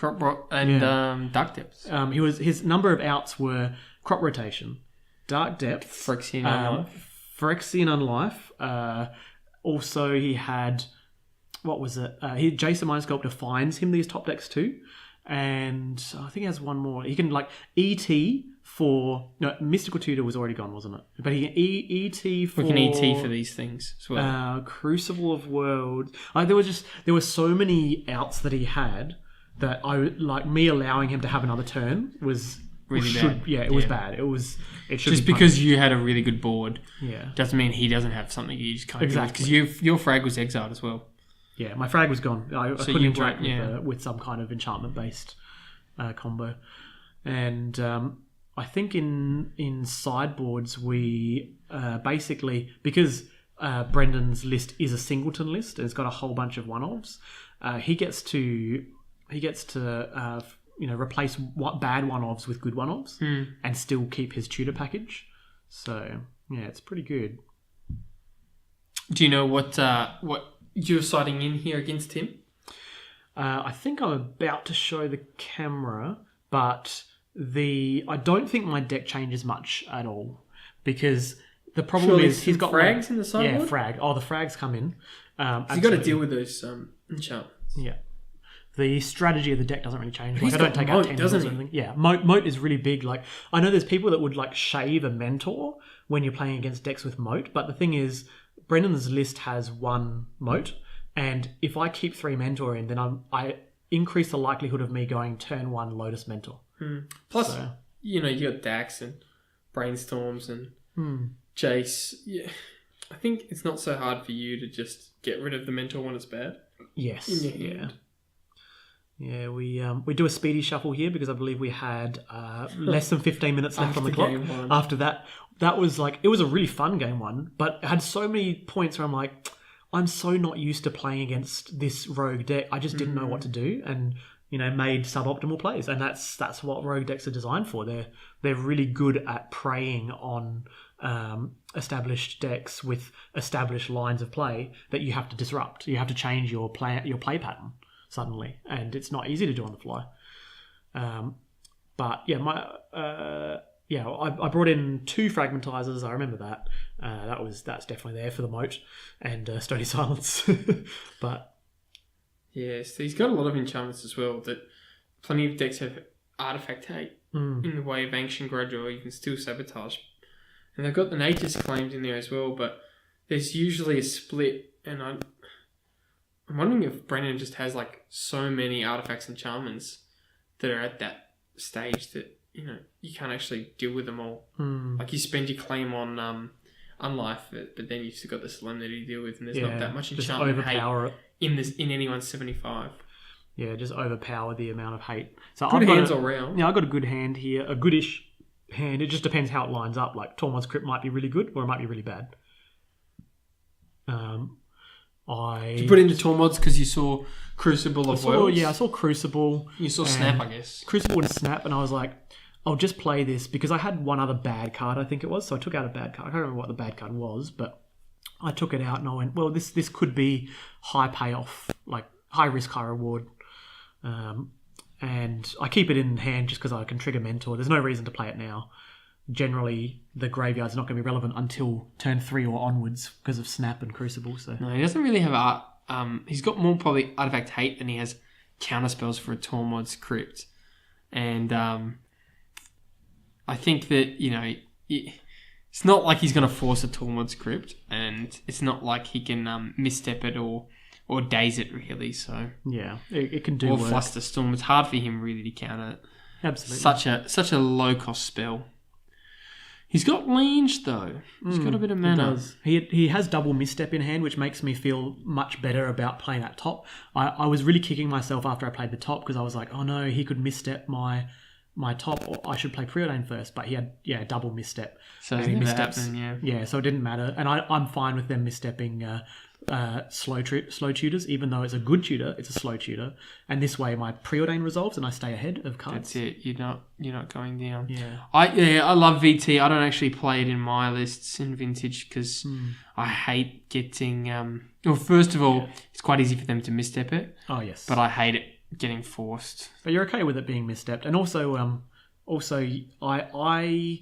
and dark depths. His number of outs were crop rotation, dark depth, Phyrexian Unlife. Also, he had. What was it? Jason Mind Sculptor finds him these top decks too. And I think he has one more. He can like ET for... No, Mystical Tutor was already gone, wasn't it? But he can ET for... We can ET for these things as well. Crucible of Worlds. There were so many outs that he had that me allowing him to have another turn was... Really bad. Yeah, it was bad. It should just be because you had a really good board. Yeah. Doesn't mean he doesn't have something you just can't exactly. Because your frag was exiled as well. Yeah, my frag was gone. I couldn't interact with some kind of enchantment-based combo. And I think in sideboards, we basically... Because Brendan's list is a singleton list, and it's got a whole bunch of one-offs, he gets to replace bad one-offs with good one-offs and still keep his tutor package. So, yeah, it's pretty good. Do you know what you're citing in here against him? I think I'm about to show the camera, but I don't think my deck changes much at all because the problem is he's got frags in the sideboard. Yeah, frag. Oh, the frags come in. You've got to deal with those enchantments. Yeah. The strategy of the deck doesn't really change. Like, I don't take out 10 doesn't or anything. Yeah, moat is really big. Like, I know there's people that would like shave a mentor when you're playing against decks with moat, but the thing is, Brendan's list has 1 moat, and if I keep 3 mentor in, then I increase the likelihood of me going turn 1 Lotus Mentor. Plus, you got Dax and Brainstorms and Jace. Yeah, I think it's not so hard for you to just get rid of the mentor when it's bad. Yes. Yeah, we do a speedy shuffle here because I believe we had less than 15 minutes left on the clock. After that, it was a really fun game 1, but it had so many points where I'm like, I'm so not used to playing against this rogue deck. I just didn't know what to do and, made suboptimal plays. And that's what rogue decks are designed for. They're really good at preying on established decks with established lines of play that you have to disrupt. You have to change your play pattern suddenly, and it's not easy to do on the fly. But yeah, I brought in 2 fragmentizers. I remember that. That's definitely there for the moat and Stony Silence. But yes, he's got a lot of enchantments as well. That plenty of decks have artifact hate in the way of Ancient Grudge or even Steel Sabotage. And they've got the Nature's Claims in there as well, but there's usually a split, and I'm wondering if Brennan just has like so many artifacts and charmants that are at that stage that, you know, you can't actually deal with them all. Like you spend your claim on Unlife, but then you've still got the Solemnity to deal with, and there's not that much enchantment hate in anyone's 75. Yeah, just overpower the amount of hate. So good hands all round. Yeah, I've got a good hand here, a goodish hand. It just depends how it lines up. Like Tormod's Crypt might be really good, or it might be really bad. Did you put into Tormod's because you saw Crucible of Worlds? Yeah, I saw Crucible. You saw Snap, I guess. Crucible and Snap, and I was like, I'll just play this because I had one other bad card, I think it was. So I took out a bad card. I can't remember what the bad card was, but I took it out and I went, well, this could be high payoff, like high risk, high reward. And I keep it in hand just because I can trigger Mentor. There's no reason to play it now. Generally, the graveyard's not going to be relevant until turn 3 or onwards because of Snap and Crucible. So no, he doesn't really have art. He's got more probably artifact hate than he has counter spells for a Tormod's Crypt. And I think that, you know, it's not like he's going to force a Tormod's Crypt, and it's not like he can misstep it or daze it, really. So yeah, it can do or work. Flusterstorm. It's hard for him really to counter it. Absolutely. Such a low cost spell. He's got range though. He's got a bit of mana. He has double misstep in hand, which makes me feel much better about playing at top. I was really kicking myself after I played the top because I was like, oh no, he could misstep my top, or I should play Preordain first. But he had double misstep. So he missteps. Yeah, so it didn't matter, and I'm fine with them misstepping slow tutors, even though it's a good tutor, it's a slow tutor, and this way my Preordain resolves and I stay ahead of cards. That's it. You're not going down. Yeah. I love VT. I don't actually play it in my lists in Vintage because I hate getting. Well, first of all, it's quite easy for them to misstep it. Oh yes. But I hate it getting forced. But you're okay with it being misstepped, and also I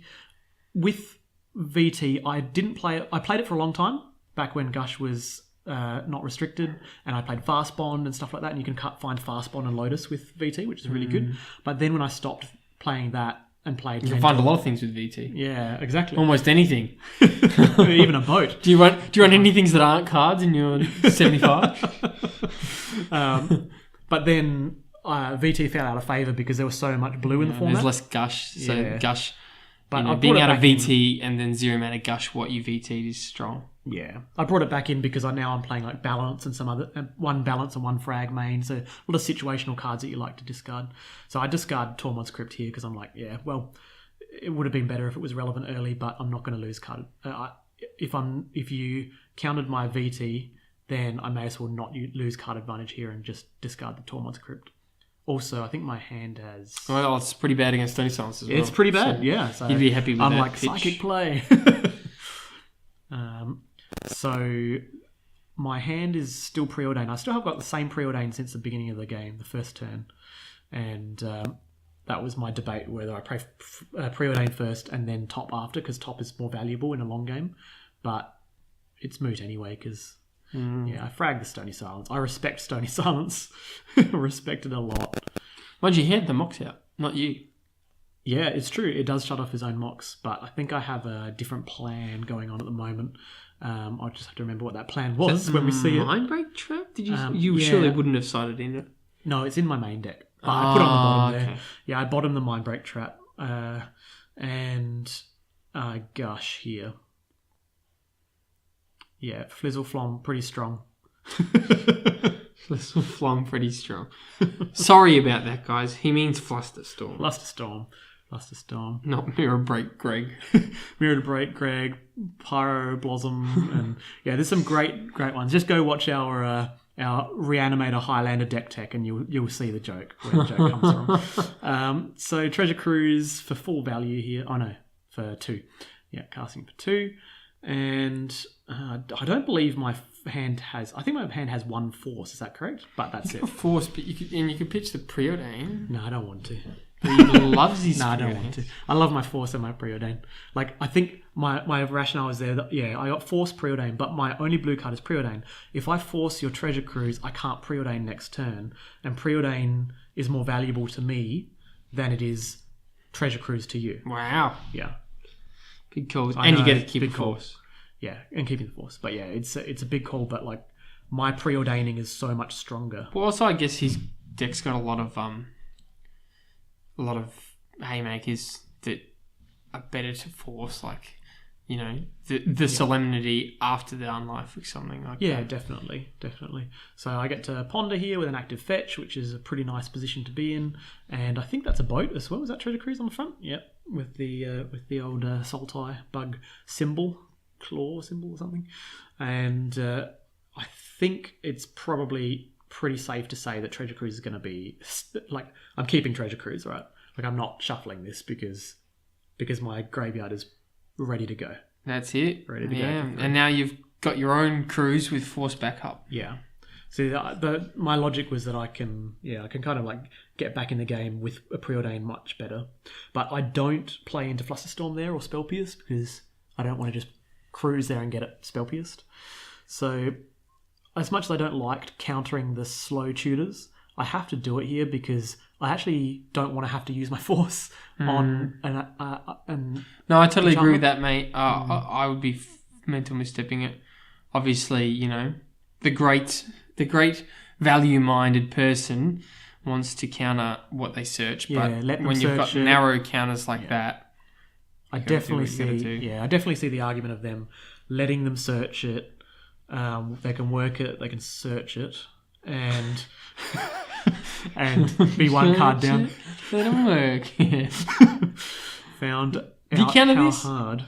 with VT I didn't play it. I played it for a long time back when Gush was not restricted, and I played Fast Bond and stuff like that, and you can find Fast Bond and Lotus with VT, which is really good. But then when I stopped playing that and played you can find a lot of things with VT. Yeah, exactly. Almost anything. Even a boat. Do you run any things that aren't cards in your 75? But then VT fell out of favour because there was so much blue in the format. There's less Gush, so Gush. But being out of VT and then 0 mana Gush, what you VT'd is strong. Yeah, I brought it back in because I'm playing like Balance and some other one Balance and one Frag main, so a lot of situational cards that you like to discard. So I discard Tormod's Crypt here because I'm like, yeah, well, it would have been better if it was relevant early, but I'm not going to lose card. If you countered my VT, then I may as well not lose card advantage here and just discard the Tormod's Crypt. Also, I think my hand has... Well, it's pretty bad against Stony Silence as well. It's pretty bad, yeah. So you'd be happy with that I'm like, pitch. psychic play. So my hand is still Preordain. I still have got the same Preordain since the beginning of the game, the first turn. And that was my debate whether I play Preordain first and then top after, because top is more valuable in a long game. But it's moot anyway, because... I fragged the Stony Silence. I respect Stony Silence. Respect it a lot. Mind you, he had the mocks out, not you. Yeah, it's true. It does shut off his own mocks, but I think I have a different plan going on at the moment. I'll just have to remember what that plan was when we see it. Mindbreak Trap? Did you? You surely wouldn't have sided in it. No, it's in my main deck. But I put it on the bottom there. Yeah, I bottomed the Mindbreak Trap. And Gush here. Yeah, Flizzleflom, pretty strong. Flizzleflom, pretty strong. Sorry about that, guys. He means Flusterstorm. Flusterstorm. Not Mirror Break Greg. Mirror Break Greg, Pyro Blossom, and there's some great ones. Just go watch our Reanimator Highlander deck tech, and you'll see the joke, where the joke comes from. So Treasure Cruise for full value here. Oh no, for 2. Yeah, casting for 2. And I don't believe my hand has... I think my hand has 1 force. Is that correct? But that's it. Force, but you could pitch the Preordain. No, I don't want to. But he loves his No, I don't want to. I love my force and my Preordain. Like, I think my rationale is there that, I got force Preordain, but my only blue card is Preordain. If I force your Treasure Cruise, I can't Preordain next turn. And Preordain is more valuable to me than it is Treasure Cruise to you. Wow. Yeah. Big calls. I And you know, get to keep big the call. force. Yeah, and keeping the force. But yeah, it's a big call. But like my preordaining is so much stronger. Well, also I guess his deck's got a lot of haymakers that are better to force, like, you know, the solemnity after the unlife or something like that. Yeah, definitely. So I get to ponder here with an active fetch, which is a pretty nice position to be in, and I think that's a boat as well. Is that Treasure Cruise on the front? Yep, with the old Sultai bug symbol, claw symbol or something, and I think it's probably pretty safe to say that Treasure Cruise is going to be like, I'm keeping Treasure Cruise, right? Like, I'm not shuffling this because my graveyard is ready to go. That's it. Ready to go. And now you've got your own cruise with force backup. Yeah. So my logic was that I can kind of like get back in the game with a preordain much better. But I don't play into Flusterstorm there or Spell Pierce because I don't want to just cruise there and get it Spell Pierced. So as much as I don't like countering the slow tutors, I have to do it here because I actually don't want to have to use my force on an No, I totally agree with that, mate. I would be mental misstepping it. Obviously, you know, the great value-minded person wants to counter what they search, but when you've got narrow counters like that, I definitely see the argument of them letting them search it. They can work it, they can search it, and be one card down. Let them work. Yeah. Found Do you counter how this? hard.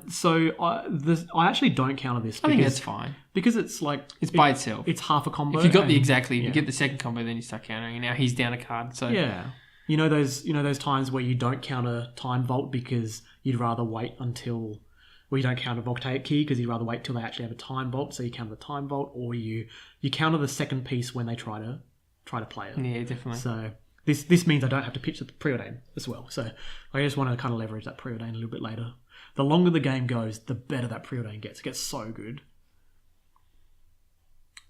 So I actually don't counter this. I think that's fine. Because it's like... It's by itself. It's half a combo. If you got if you get the second combo, then you start countering. And now he's down a card. So yeah. You know those times where you don't counter Time Vault because you'd rather wait until... Well, you don't counter Voltaic Key because you'd rather wait till they actually have a Time Vault, so you counter the Time Vault, or you counter the second piece when they try to play it. Yeah, definitely. So this means I don't have to pitch the preordain as well. So I just want to kind of leverage that preordain a little bit later. The longer the game goes, the better that preordain gets. It gets so good.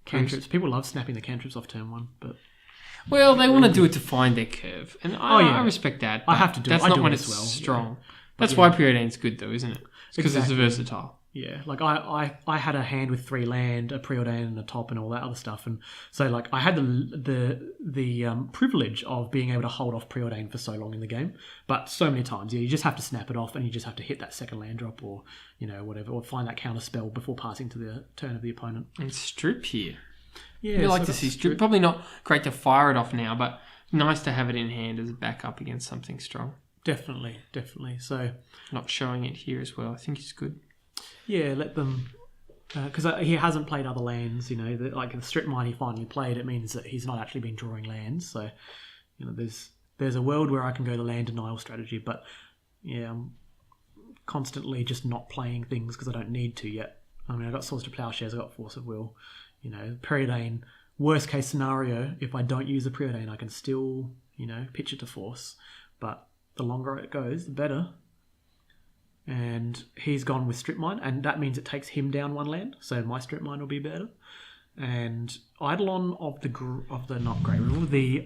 Cantrips. People love snapping the cantrips off turn one, but... Well, they want to do it to find their curve. And I respect that. I have to do it. That's not when it's strong. That's why preordain's good, though, isn't it? Because it's versatile. Yeah, like I had a hand with 3 land, a preordain, and a top, and all that other stuff, and so like I had the privilege of being able to hold off preordain for so long in the game, but so many times, you just have to snap it off, and you just have to hit that second land drop, or whatever, or find that counter spell before passing to the turn of the opponent. And strip here. Yeah, you like to see strip. Probably not great to fire it off now, but nice to have it in hand as a backup against something strong. Definitely. So not showing it here as well, I think it's good. Yeah, let them... Because he hasn't played other lands, like the strip mine he finally played, it means that he's not actually been drawing lands. So, there's a world where I can go the land denial strategy, but yeah, I'm constantly just not playing things because I don't need to yet. I mean, I've got Swords to Plowshares, I've got Force of Will, Preordain. Worst case scenario, if I don't use a Preordain, I can still, pitch it to Force. But the longer it goes, the better. And he's gone with Strip Mine, and that means it takes him down 1 land, so my Strip Mine will be better. And Eidolon of the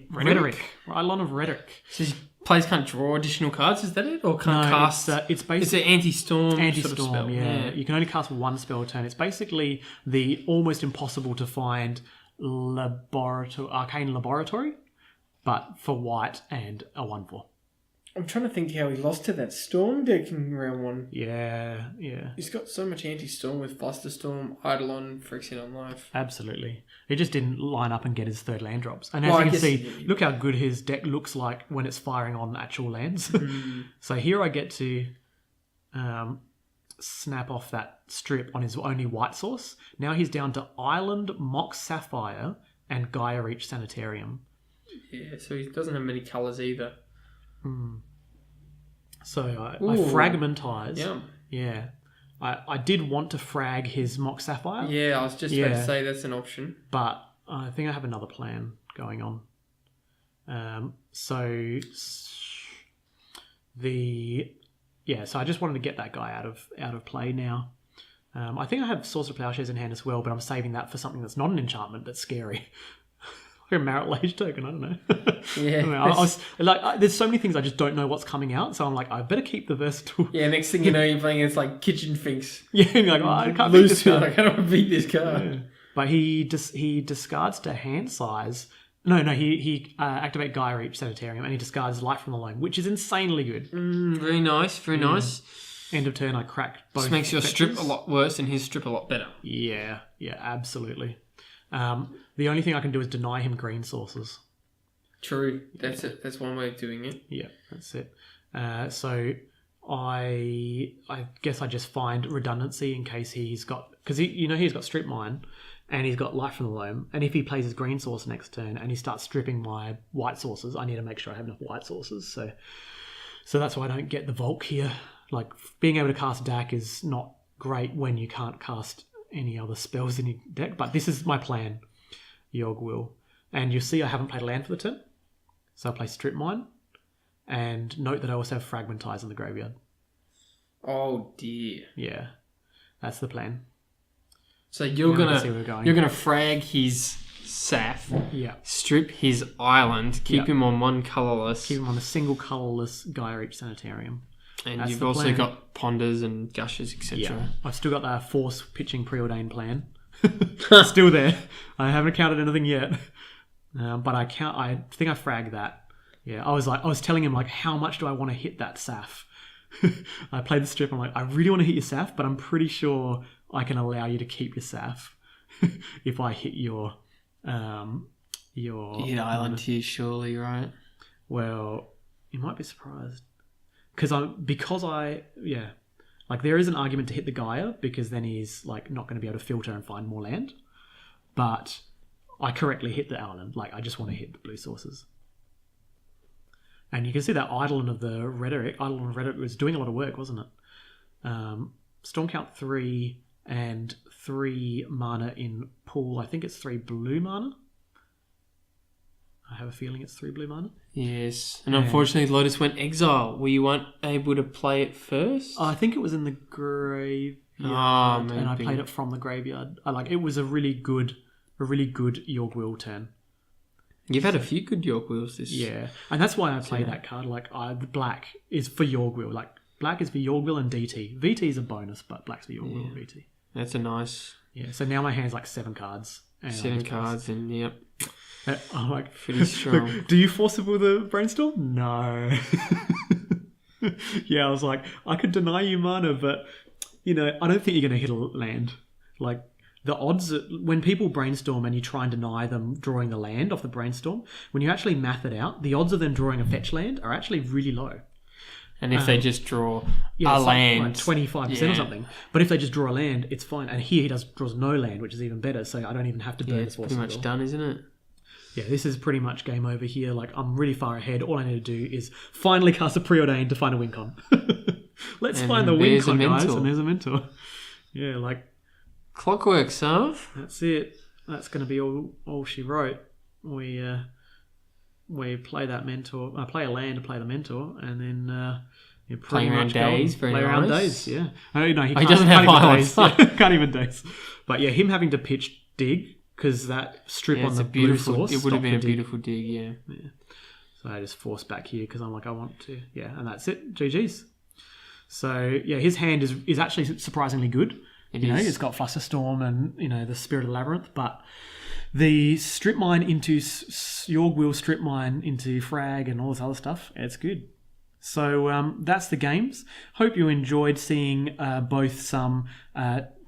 Rhetoric. Eidolon of Rhetoric. So players can't draw additional cards, is that it? Or can't cast... It's basically... It's an anti-storm sort of spell. Yeah. You can only cast 1 spell a turn. It's basically the almost impossible to find Arcane Laboratory, but for white and a 1/4. I'm trying to think how he lost to that Storm deck in round 1. Yeah. He's got so much anti-Storm with Flusterstorm, Eidolon, Phyrexian on Life. Absolutely. He just didn't line up and get his 3rd land drops. And as you can see, look how good his deck looks like when it's firing on actual lands. So here I get to snap off that strip on his only white source. Now he's down to Island, Mox Sapphire, and Gaia Reach Sanitarium. Yeah, so he doesn't have many colours either. So I fragmentize. Yeah. I did want to frag his Mox Sapphire. Yeah, I was just about to say that's an option. But I think I have another plan going on. So I just wanted to get that guy out of play now. I think I have Swords of Plowshares in hand as well, but I'm saving that for something that's not an enchantment that's scary. a marital age token. I don't know. Yeah. I don't know. I was like, there's so many things I just don't know what's coming out. So I'm like, I better keep the versatile. Yeah, next thing you know, you're playing against like kitchen finks. Yeah, you're like, I can't beat this Lose. guy. I can't beat this card. Yeah. But he discards to hand size. No, he activate Gaia Reach Sanitarium and he discards Light from the Loam, which is insanely good. Very nice, very nice. End of turn, I crack both. This makes your strip fetches. a lot worse and his strip a lot better. Yeah, absolutely. The only thing I can do is deny him green sources. True, that's it. That's one way of doing it. Yeah, that's it. So I guess I just find redundancy in case he's got... Because he's got Strip Mine and he's got Life from the Loam. And if he plays his green source next turn and he starts stripping my white sources, I need to make sure I have enough white sources. So that's why I don't get the Volk here. Like, being able to cast Dak is not great when you can't cast any other spells in your deck. But this is my plan, Yogg Will. And you'll see I haven't played a land for the turn. So I play Strip Mine. And note that I also have Fragmentize in the graveyard. Oh dear. Yeah, that's the plan. So you're gonna frag his Saf, Yeah. strip his island, keep Yeah. him on one colourless, Keep him on a single colourless Gaia Reach Sanitarium. and That's you've the also plan. got Ponders and Gushes, etc. Yeah. I've still got that Force Pitching Preordained plan. Still there. I haven't counted anything yet. But I think I fragged that. Yeah, I was telling him, like, how much do I want to hit that Saf? I played the strip. I'm like, I really want to hit your Saf, but I'm pretty sure I can allow you to keep your Saf if I hit your You hit island here, surely, right? Well, you might be surprised like there is an argument to hit the Gaia because then he's like not going to be able to filter and find more land. But I correctly hit the island. Like, I just want to hit the blue sources. And you can see that Eidolon of Rhetoric was doing a lot of work, wasn't it? Storm count 3 and 3 mana in pool. I think it's 3 blue mana. I have a feeling it's 3 blue mana. Yes. And unfortunately, Lotus went exile. Were you weren't able to play it first? I think it was in the graveyard. And I played it from the graveyard. It was a really good Yogg Will turn. You've had a few good Yogg Wills this. Yeah, and that's why I play that card. The black is for Yogg Will. Like, black is for Yogg Will and DT. VT is a bonus, but black's for Yogg Will and VT. That's a nice. Yeah, so now my hand's like 7 cards. And 7 cards, and yep. I'm like, pretty strong. Look, do you forcible the brainstorm? No. Yeah, I was like, I could deny you mana, but I don't think you're going to hit a land. Like, the odds when people brainstorm and you try and deny them drawing the land off the brainstorm, when you actually math it out, the odds of them drawing a fetch land are actually really low. And if they just draw a land, like 25% or something. But if they just draw a land, it's fine. And here he draws no land, which is even better. So I don't even have to burn it's the pretty much done, isn't it? Yeah, this is pretty much game over here. Like, I'm really far ahead. All I need to do is finally cast a Preordain to find a win con. Let's find the win con, guys. And there's a mentor. Yeah, like, clockwork, Sarv. That's it. That's going to be all she wrote. We play that mentor. I play a land to play the mentor, and then play around days. Very play nice. Around days. Yeah. No, he doesn't have violence. Can't even days. But yeah, him having to pitch dig because that strip on the blue source. It would have been a beautiful dig. Yeah. So I just force back here because I'm like, I want to. Yeah, and that's it. GG's. So yeah, his hand is actually surprisingly good. It's got Flusterstorm and the Spirit of the Labyrinth, but the strip mine into Yogg Will, strip mine into frag and all this other stuff, it's good. So that's the games. Hope you enjoyed seeing both some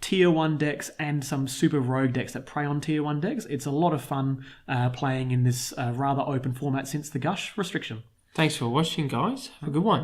tier 1 decks and some super rogue decks that prey on tier 1 decks. It's a lot of fun playing in this rather open format since the Gush restriction. Thanks for watching, guys. Have a good one.